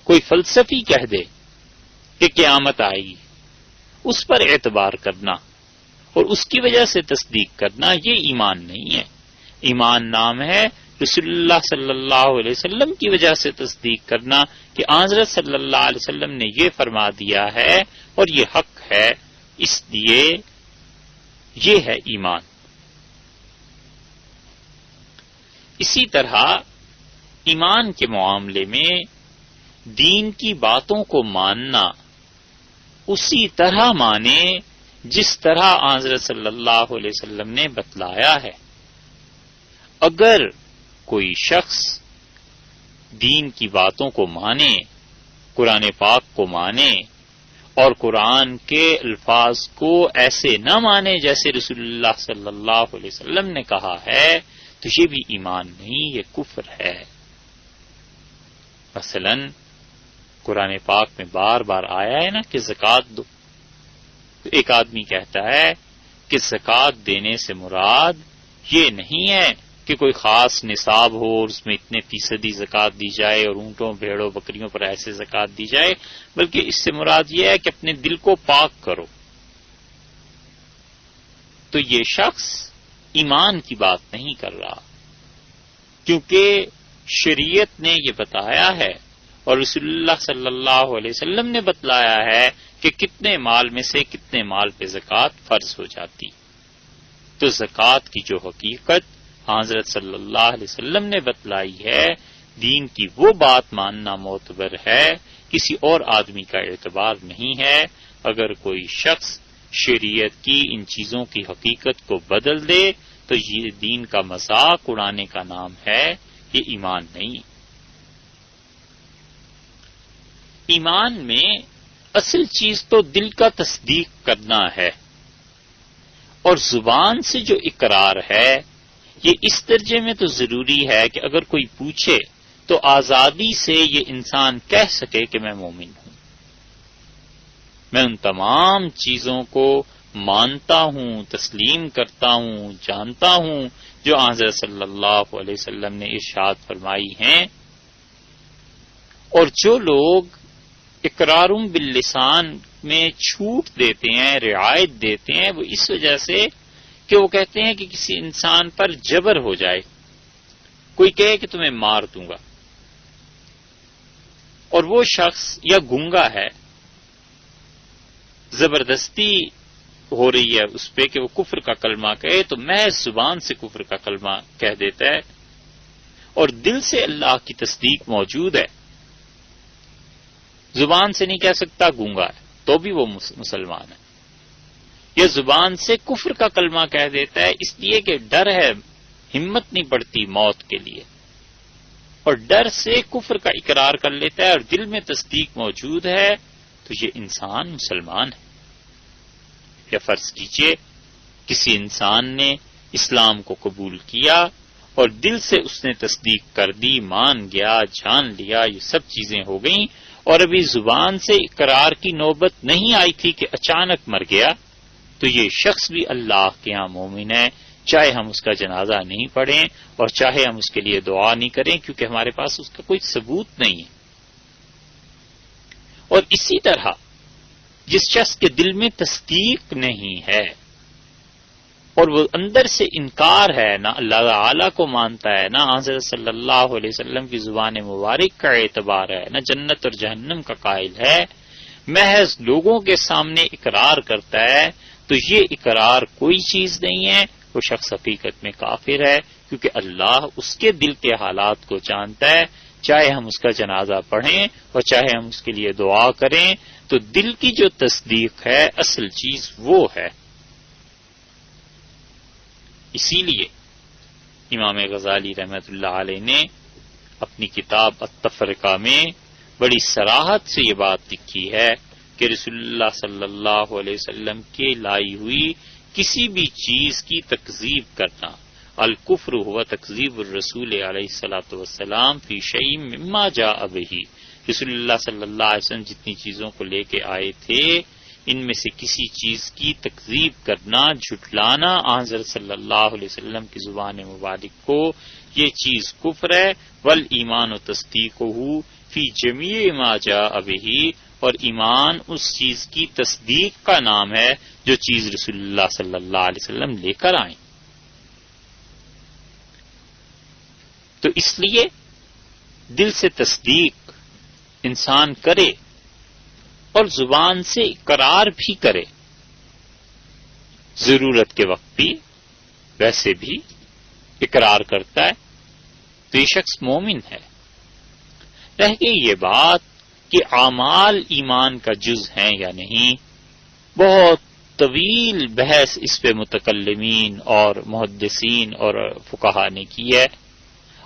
کوئی فلسفی کہہ دے کہ قیامت آئے گی، اس پر اعتبار کرنا اور اس کی وجہ سے تصدیق کرنا، یہ ایمان نہیں ہے۔ ایمان نام ہے رسول اللہ صلی اللہ علیہ وسلم کی وجہ سے تصدیق کرنا کہ حضرت صلی اللہ علیہ وسلم نے یہ فرما دیا ہے اور یہ حق ہے، اس لیے یہ ہے ایمان۔ اسی طرح ایمان کے معاملے میں دین کی باتوں کو ماننا اسی طرح مانے جس طرح حضرت صلی اللہ علیہ وسلم نے بتلایا ہے۔ اگر کوئی شخص دین کی باتوں کو مانے، قرآن پاک کو مانے اور قرآن کے الفاظ کو ایسے نہ مانے جیسے رسول اللہ صلی اللہ علیہ وسلم نے کہا ہے، تو یہ بھی ایمان نہیں، یہ کفر ہے۔ مثلا قرآن پاک میں بار بار آیا ہے نا کہ زکوٰۃ دو، تو ایک آدمی کہتا ہے کہ زکوٰۃ دینے سے مراد یہ نہیں ہے کہ کوئی خاص نصاب ہو اور اس میں اتنے فیصدی زکوٰۃ دی جائے اور اونٹوں، بھیڑوں، بکریوں پر ایسے زکوٰۃ دی جائے، بلکہ اس سے مراد یہ ہے کہ اپنے دل کو پاک کرو۔ تو یہ شخص ایمان کی بات نہیں کر رہا، کیونکہ شریعت نے یہ بتایا ہے اور رسول اللہ صلی اللہ علیہ وسلم نے بتلایا ہے کہ کتنے مال میں سے کتنے مال پہ زکوٰۃ فرض ہو جاتی۔ تو زکوٰۃ کی جو حقیقت حضرت صلی اللہ علیہ وسلم نے بتلائی ہے، دین کی وہ بات ماننا معتبر ہے، کسی اور آدمی کا اعتبار نہیں ہے۔ اگر کوئی شخص شریعت کی ان چیزوں کی حقیقت کو بدل دے تو یہ دین کا مذاق اڑانے کا نام ہے، یہ ایمان نہیں۔ ایمان میں اصل چیز تو دل کا تصدیق کرنا ہے، اور زبان سے جو اقرار ہے یہ اس درجے میں تو ضروری ہے کہ اگر کوئی پوچھے تو آزادی سے یہ انسان کہہ سکے کہ میں مومن ہوں، میں ان تمام چیزوں کو مانتا ہوں، تسلیم کرتا ہوں، جانتا ہوں جو حضرت صلی اللہ علیہ وسلم نے ارشاد فرمائی ہیں۔ اور جو لوگ اقرارم باللسان میں چھوٹ دیتے ہیں، رعایت دیتے ہیں، وہ اس وجہ سے کہ وہ کہتے ہیں کہ کسی انسان پر جبر ہو جائے، کوئی کہے کہ تمہیں مار دوں گا، اور وہ شخص یا گونگا ہے زبردستی ہو رہی ہے اس پہ کہ وہ کفر کا کلمہ کہے تو محض زبان سے کفر کا کلمہ کہہ دیتا ہے اور دل سے اللہ کی تصدیق موجود ہے، زبان سے نہیں کہہ سکتا، گونگا ہے تو بھی وہ مسلمان ہے، یا زبان سے کفر کا کلمہ کہہ دیتا ہے اس لیے کہ ڈر ہے، ہمت نہیں پڑتی موت کے لیے، اور ڈر سے کفر کا اقرار کر لیتا ہے اور دل میں تصدیق موجود ہے، تو یہ انسان مسلمان ہے۔ یا فرض کیجئے کسی انسان نے اسلام کو قبول کیا اور دل سے اس نے تصدیق کر دی، مان گیا، جان لیا، یہ سب چیزیں ہو گئیں، اور ابھی زبان سے اقرار کی نوبت نہیں آئی تھی کہ اچانک مر گیا، تو یہ شخص بھی اللہ کے ہاں مومن ہے، چاہے ہم اس کا جنازہ نہیں پڑھیں اور چاہے ہم اس کے لیے دعا نہیں کریں، کیونکہ ہمارے پاس اس کا کوئی ثبوت نہیں ہے۔ اور اسی طرح جس شخص کے دل میں تصدیق نہیں ہے اور وہ اندر سے انکار ہے، نہ اللہ تعالی کو مانتا ہے، نہ حضرت صلی اللہ علیہ وسلم کی زبان مبارک کا اعتبار ہے، نہ جنت اور جہنم کا قائل ہے، محض لوگوں کے سامنے اقرار کرتا ہے، تو یہ اقرار کوئی چیز نہیں ہے، وہ شخص حقیقت میں کافر ہے، کیونکہ اللہ اس کے دل کے حالات کو جانتا ہے، چاہے ہم اس کا جنازہ پڑھیں اور چاہے ہم اس کے لیے دعا کریں، تو دل کی جو تصدیق ہے اصل چیز وہ ہے۔ اسی لیے امام غزالی رحمۃ اللہ علیہ نے اپنی کتاب التفرقہ میں بڑی صراحت سے یہ بات لکھی ہے کہ رسول اللہ صلی اللہ علیہ وسلم کے لائی ہوئی کسی بھی چیز کی تکذیب کرنا، الکفر ہوا تکذیب الرسول علیہ الصلوۃ والسلام فی شیء مما جاء بہ، رسول اللہ صلی اللہ علیہ وسلم جتنی چیزوں کو لے کے آئے تھے ان میں سے کسی چیز کی تکذیب کرنا، جھٹلانا حضرت صلی اللہ علیہ وسلم کی زبان مبارک کو، یہ چیز کفر ہے۔ والایمان و تصدیقہ فی جمیع ما جاء بہ، اور ایمان اس چیز کی تصدیق کا نام ہے جو چیز رسول اللہ صلی اللہ علیہ وسلم لے کر آئیں۔ تو اس لیے دل سے تصدیق انسان کرے اور زبان سے اقرار بھی کرے، ضرورت کے وقت بھی ویسے بھی اقرار کرتا ہے، تو یہ شخص مومن ہے۔ رہ گئی یہ بات کہ اعمال ایمان کا جز ہیں یا نہیں، بہت طویل بحث اس پہ متکلمین اور محدثین اور فقہا نے کی ہے،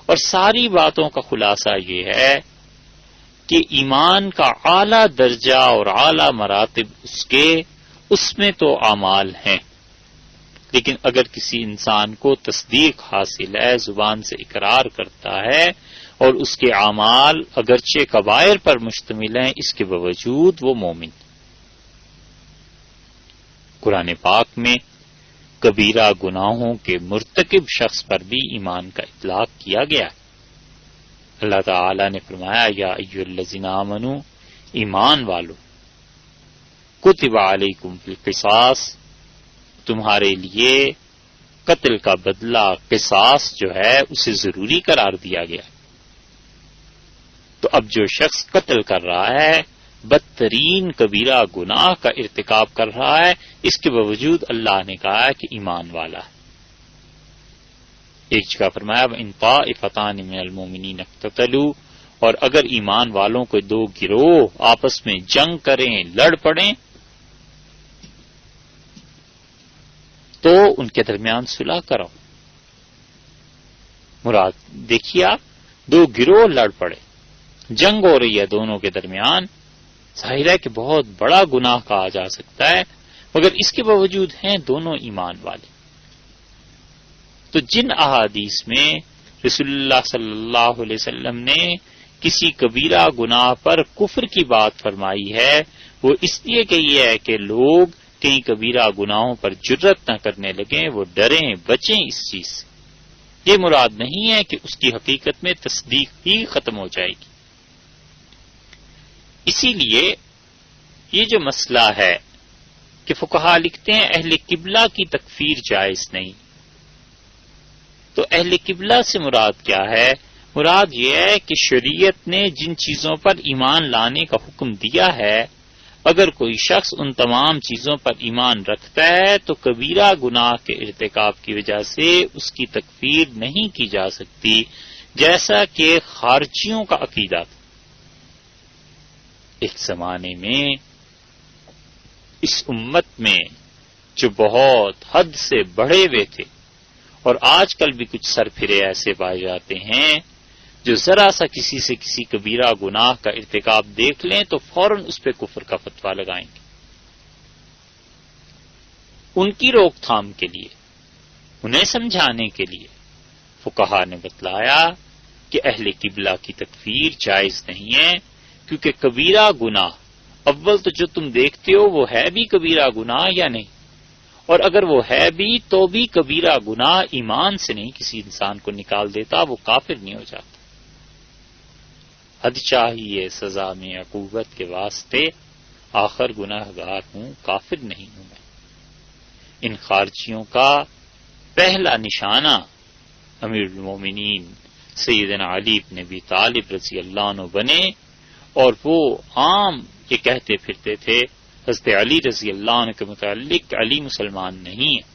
اور ساری باتوں کا خلاصہ یہ ہے کہ ایمان کا اعلیٰ درجہ اور اعلیٰ مراتب اس میں تو اعمال ہیں، لیکن اگر کسی انسان کو تصدیق حاصل ہے، زبان سے اقرار کرتا ہے اور اس کے اعمال اگرچہ کبائر پر مشتمل ہیں، اس کے باوجود وہ مومن۔ قرآن پاک میں کبیرہ گناہوں کے مرتکب شخص پر بھی ایمان کا اطلاق کیا گیا ہے۔ اللہ تعالی نے فرمایا یا ایھا الذین آمنوا، ایمان والو، کتب علیکم فی القصاص، تمہارے لیے قتل کا بدلہ قصاص جو ہے اسے ضروری قرار دیا گیا۔ تو اب جو شخص قتل کر رہا ہے، بدترین کبیرہ گناہ کا ارتکاب کر رہا ہے، اس کے باوجود اللہ نے کہا ہے کہ ایمان والا ہے۔ ایک جگہ فرمایا وَإِن طَائِفَتَانِ مِنَ الْمُؤْمِنِينَ اقْتَتَلُوا، اور اگر ایمان والوں کو دو گروہ آپس میں جنگ کریں، لڑ پڑیں، تو ان کے درمیان صلح کرو۔ مراد دیکھیے آپ، دو گروہ لڑ پڑے، جنگ ہو رہی ہے دونوں کے درمیان، ظاہر ہے کہ بہت بڑا گناہ کہا جا سکتا ہے، مگر اس کے باوجود ہیں دونوں ایمان والے۔ تو جن احادیث میں رسول اللہ صلی اللہ علیہ وسلم نے کسی کبیرہ گناہ پر کفر کی بات فرمائی ہے، وہ اس لیے کہی ہے کہ لوگ کئی کبیرہ گناہوں پر جرأت نہ کرنے لگیں، وہ ڈریں، بچیں اس چیز سے۔ یہ مراد نہیں ہے کہ اس کی حقیقت میں تصدیق ہی ختم ہو جائے گی۔ اسی لیے یہ جو مسئلہ ہے کہ فقہا لکھتے ہیں اہل قبلہ کی تکفیر جائز نہیں، تو اہل قبلہ سے مراد کیا ہے؟ مراد یہ ہے کہ شریعت نے جن چیزوں پر ایمان لانے کا حکم دیا ہے، اگر کوئی شخص ان تمام چیزوں پر ایمان رکھتا ہے تو کبیرہ گناہ کے ارتکاب کی وجہ سے اس کی تکفیر نہیں کی جا سکتی، جیسا کہ خارجیوں کا عقیدہ تھا۔ ایک زمانے میں اس امت میں جو بہت حد سے بڑھے ہوئے تھے، اور آج کل بھی کچھ سرپھرے ایسے پائے جاتے ہیں جو ذرا سا کسی سے کسی کبیرہ گناہ کا ارتکاب دیکھ لیں تو فوراً اس پہ کفر کا فتویٰ لگائیں گے۔ ان کی روک تھام کے لیے، انہیں سمجھانے کے لیے فقہا نے بتلایا کہ اہل قبلہ کی تکفیر جائز نہیں ہے، کیونکہ کبیرہ گناہ اول تو جو تم دیکھتے ہو وہ ہے بھی کبیرہ گناہ یا نہیں، اور اگر وہ ہے بھی تو بھی کبیرہ گناہ ایمان سے نہیں کسی انسان کو نکال دیتا، وہ کافر نہیں ہو جاتا۔ حد چاہیے سزا میں عقوبت کے واسطے، آخر گناہ گار ہوں، کافر نہیں ہوں میں۔ ان خارجیوں کا پہلا نشانہ امیر المومنین سیدنا علی بن ابی طالب رضی اللہ عنہ بنے، اور وہ عام یہ کہتے پھرتے تھے حضرت علی رضی اللہ عنہ کے متعلق علی مسلمان نہیں ہے۔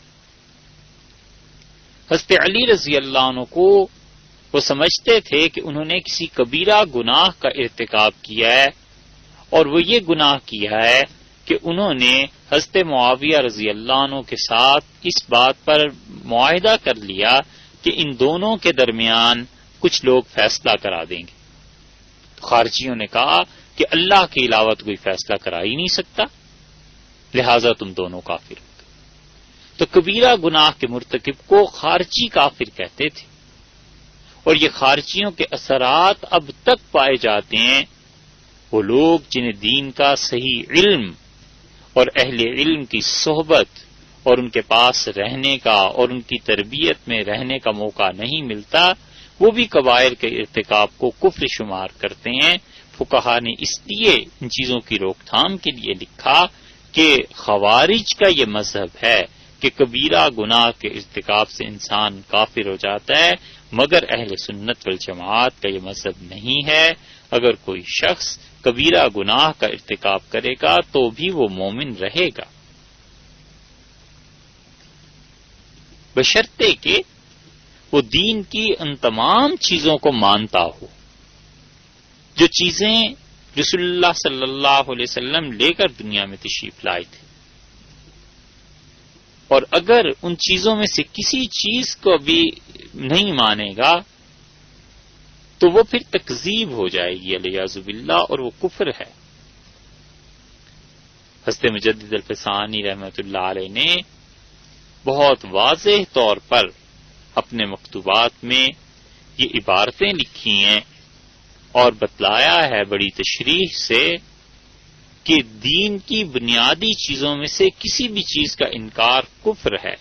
حضرت علی رضی اللہ عنہ کو وہ سمجھتے تھے کہ انہوں نے کسی کبیرہ گناہ کا ارتکاب کیا ہے، اور وہ یہ گناہ کیا ہے کہ انہوں نے حضرت معاویہ رضی اللہ عنہ کے ساتھ اس بات پر معاہدہ کر لیا کہ ان دونوں کے درمیان کچھ لوگ فیصلہ کرا دیں گے۔ تو خارجیوں نے کہا کہ اللہ کے علاوہ تو کوئی فیصلہ کرا ہی نہیں سکتا، لہذا تم دونوں کافر ہو گئے۔ تو کبیرہ گناہ کے مرتکب کو خارجی کافر کہتے تھے، اور یہ خارجیوں کے اثرات اب تک پائے جاتے ہیں۔ وہ لوگ جنہیں دین کا صحیح علم اور اہل علم کی صحبت اور ان کے پاس رہنے کا اور ان کی تربیت میں رہنے کا موقع نہیں ملتا، وہ بھی کبائر کے ارتکاب کو کفر شمار کرتے ہیں۔ فقہا نے اس لیے ان چیزوں کی روک تھام کے لیے لکھا کہ خوارج کا یہ مذہب ہے کہ کبیرہ گناہ کے ارتکاب سے انسان کافر ہو جاتا ہے، مگر اہل سنت والجماعت کا یہ مذہب نہیں ہے۔ اگر کوئی شخص کبیرہ گناہ کا ارتکاب کرے گا تو بھی وہ مومن رہے گا، بشرطے کہ وہ دین کی ان تمام چیزوں کو مانتا ہو جو چیزیں رسول اللہ صلی اللہ علیہ وسلم لے کر دنیا میں تشریف لائے تھے، اور اگر ان چیزوں میں سے کسی چیز کو بھی نہیں مانے گا تو وہ پھر تکذیب ہو جائے گی علیہ باللہ، اور وہ کفر ہے۔ حضرت مجدد الفسانی رحمۃ اللہ علیہ نے بہت واضح طور پر اپنے مکتوبات میں یہ عبارتیں لکھی ہیں اور بتلایا ہے بڑی تشریح سے کہ دین کی بنیادی چیزوں میں سے کسی بھی چیز کا انکار کفر ہے،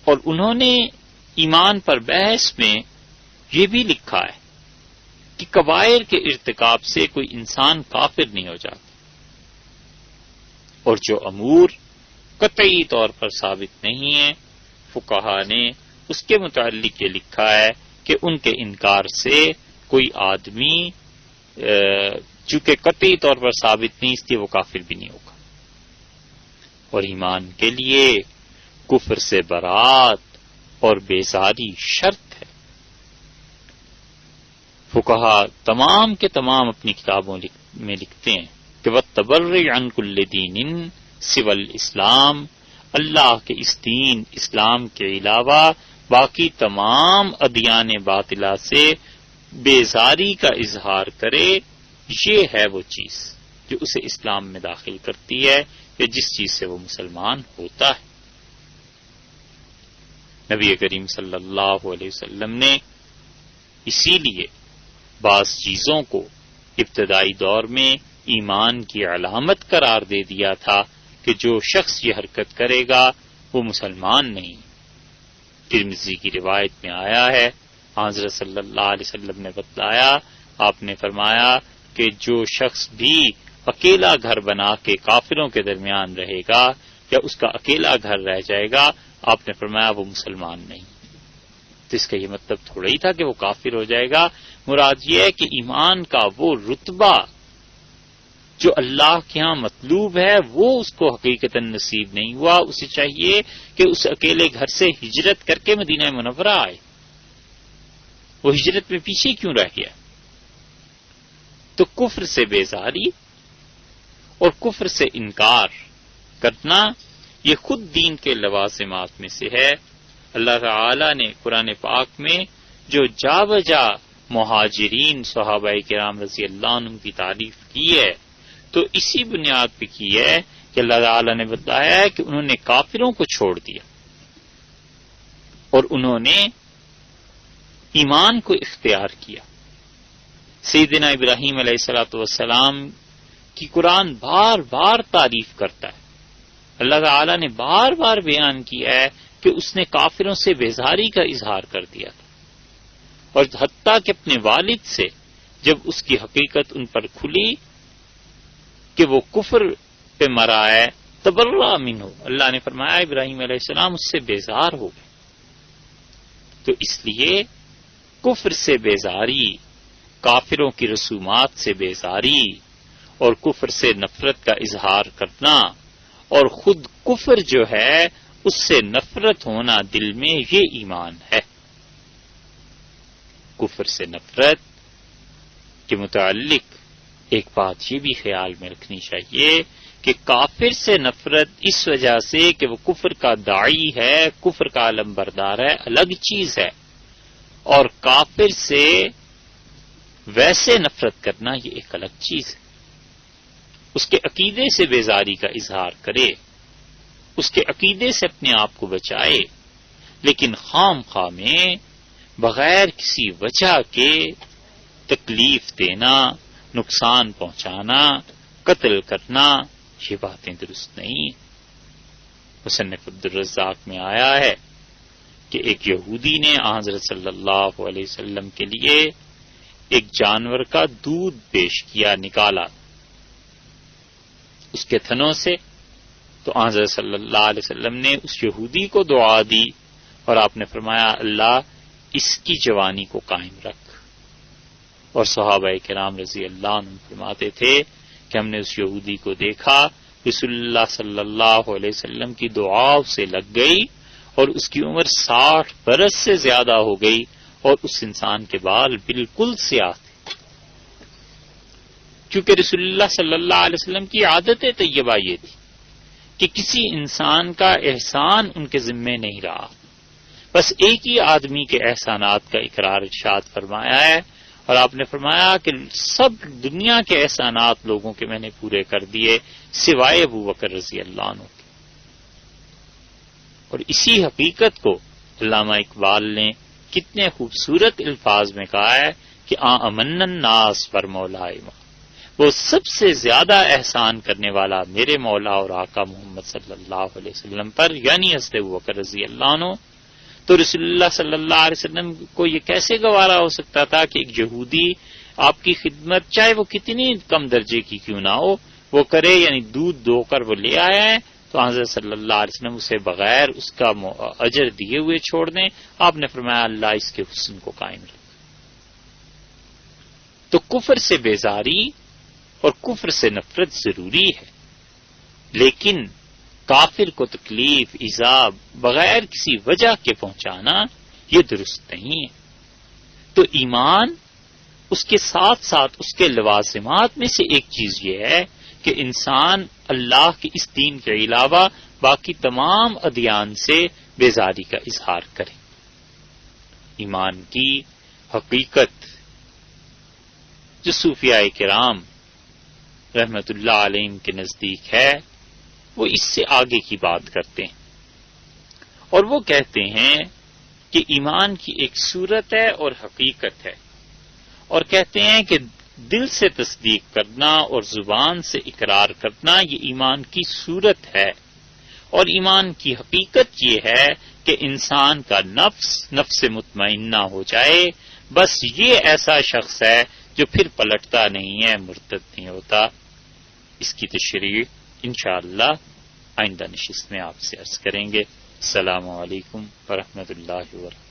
اور انہوں نے ایمان پر بحث میں یہ بھی لکھا ہے کہ کبائر کے ارتکاب سے کوئی انسان کافر نہیں ہو جاتا، اور جو امور قطعی طور پر ثابت نہیں ہے، فقہا نے اس کے متعلق یہ لکھا ہے کہ ان کے انکار سے کوئی آدمی چونکہ قطعی طور پر ثابت نہیں، اس لیے وہ کافر بھی نہیں ہوگا۔ اور ایمان کے لیے کفر سے برات اور بیزاری شرط ہے۔ فقہا تمام کے تمام اپنی کتابوں میں لکھتے ہیں کہ وَالتَّبَرِّ عَنْ كُلِّ دِينٍ سِوَى الْإِسْلَامِ، اللہ کے اس دین اسلام کے علاوہ باقی تمام ادیان باطلہ سے بیزاری کا اظہار کرے، یہ ہے وہ چیز جو اسے اسلام میں داخل کرتی ہے یا جس چیز سے وہ مسلمان ہوتا ہے۔ نبی کریم صلی اللہ علیہ وسلم نے اسی لیے بعض چیزوں کو ابتدائی دور میں ایمان کی علامت قرار دے دیا تھا کہ جو شخص یہ حرکت کرے گا وہ مسلمان نہیں۔ ترمذی کی روایت میں آیا ہے، حضرت صلی اللہ علیہ وسلم نے بتلایا، آپ نے فرمایا کہ جو شخص بھی اکیلا گھر بنا کے کافروں کے درمیان رہے گا یا اس کا اکیلا گھر رہ جائے گا، آپ نے فرمایا وہ مسلمان نہیں۔ تو اس کا یہ مطلب تھوڑا ہی تھا کہ وہ کافر ہو جائے گا، مراد یہ ہے کہ ایمان کا وہ رتبہ جو اللہ کے ہاں مطلوب ہے وہ اس کو حقیقتاً نصیب نہیں ہوا. اسے چاہیے کہ اس اکیلے گھر سے ہجرت کر کے مدینہ منورہ آئے. وہ ہجرت میں پیچھے کیوں رہ گیا؟ تو کفر سے بیزاری اور کفر سے انکار کرنا یہ خود دین کے لوازمات میں سے ہے. اللہ تعالی نے قرآن پاک میں جو جا بجا مہاجرین صحابہ کرام رضی اللہ عنہ کی تعریف کی ہے تو اسی بنیاد پہ کی ہے کہ اللہ تعالی نے بتایا ہے کہ انہوں نے کافروں کو چھوڑ دیا اور انہوں نے ایمان کو اختیار کیا. سیدنا ابراہیم علیہ الصلوۃ والسلام کی قرآن بار بار تعریف کرتا ہے. اللہ تعالی نے بار بار بیان کیا ہے کہ اس نے کافروں سے بیزاری کا اظہار کر دیا تھا اور حتیٰ کہ اپنے والد سے جب اس کی حقیقت ان پر کھلی کہ وہ کفر پہ مرا ہے تبرأ منہ، اللہ نے فرمایا ابراہیم علیہ السلام اس سے بیزار ہو گئے. تو اس لیے کفر سے بیزاری، کافروں کی رسومات سے بیزاری اور کفر سے نفرت کا اظہار کرنا اور خود کفر جو ہے اس سے نفرت ہونا دل میں، یہ ایمان ہے. کفر سے نفرت کے متعلق ایک بات یہ بھی خیال میں رکھنی چاہیے کہ کافر سے نفرت اس وجہ سے کہ وہ کفر کا داعی ہے، کفر کا علم بردار ہے، الگ چیز ہے. اور کافر سے ویسے نفرت کرنا یہ ایک الگ چیز ہے. اس کے عقیدے سے بیزاری کا اظہار کرے، اس کے عقیدے سے اپنے آپ کو بچائے، لیکن خام خواہ میں بغیر کسی وجہ کے تکلیف دینا، نقصان پہنچانا، قتل کرنا، یہ باتیں درست نہیں ہیں. مصنف عبدالرزاق میں آیا ہے کہ ایک یہودی نے حضرت صلی اللہ علیہ وسلم کے لیے ایک جانور کا دودھ پیش کیا، نکالا اس کے تھنوں سے. تو حضرت صلی اللہ علیہ وسلم نے اس یہودی کو دعا دی اور آپ نے فرمایا اللہ اس کی جوانی کو قائم رکھ. اور صحابہ کرام رضی اللہ عنہ فرماتے تھے کہ ہم نے اس یہودی کو دیکھا، رسول اللہ صلی اللہ علیہ وسلم کی دعا سے لگ گئی اور اس کی عمر 60 برس سے زیادہ ہو گئی اور اس انسان کے بال بالکل سیاہ تھے، کیونکہ رسول اللہ صلی اللہ علیہ وسلم کی عادت طیبہ یہ تھی کہ کسی انسان کا احسان ان کے ذمے نہیں رہا. بس ایک ہی آدمی کے احسانات کا اقرار ارشاد فرمایا ہے اور آپ نے فرمایا کہ سب دنیا کے احسانات لوگوں کے میں نے پورے کر دیے سوائے ابو بکر رضی اللہ عنہ کے. اور اسی حقیقت کو علامہ اقبال نے کتنے خوبصورت الفاظ میں کہا ہے کہ امن الناس پر مولائے، وہ سب سے زیادہ احسان کرنے والا میرے مولا اور آقا محمد صلی اللہ علیہ وسلم پر، یعنی حضرت ابوبکر رضی اللہ عنہ. تو رسول اللہ صلی اللہ علیہ وسلم کو یہ کیسے گوارا ہو سکتا تھا کہ ایک یہودی آپ کی خدمت چاہے وہ کتنی کم درجے کی کیوں نہ ہو وہ کرے، یعنی دودھ دو کر وہ لے آیا ہے تو حضرت صلی اللہ علیہ وسلم اسے بغیر اس کا اجر دیے ہوئے چھوڑ دیں. آپ نے فرمایا اللہ اس کے حسن کو قائم رکھے. تو کفر سے بیزاری اور کفر سے نفرت ضروری ہے، لیکن کافر کو تکلیف ایذا بغیر کسی وجہ کے پہنچانا یہ درست نہیں ہے. تو ایمان اس کے ساتھ ساتھ اس کے لوازمات میں سے ایک چیز یہ ہے کہ انسان اللہ کے اس دین کے علاوہ باقی تمام ادیان سے بیزاری کا اظہار کرے. ایمان کی حقیقت جو صوفیاء کرام رحمت اللہ علیہ کے نزدیک ہے وہ اس سے آگے کی بات کرتے ہیں اور وہ کہتے ہیں کہ ایمان کی ایک صورت ہے اور حقیقت ہے، اور کہتے ہیں کہ دل سے تصدیق کرنا اور زبان سے اقرار کرنا یہ ایمان کی صورت ہے، اور ایمان کی حقیقت یہ ہے کہ انسان کا نفس مطمئنہ ہو جائے. بس یہ ایسا شخص ہے جو پھر پلٹتا نہیں ہے، مرتد نہیں ہوتا. اس کی تشریح انشاءاللہ آئندہ نشست میں آپ سے عرض کریں گے. السلام علیکم ورحمۃ اللہ وبرکاتہ.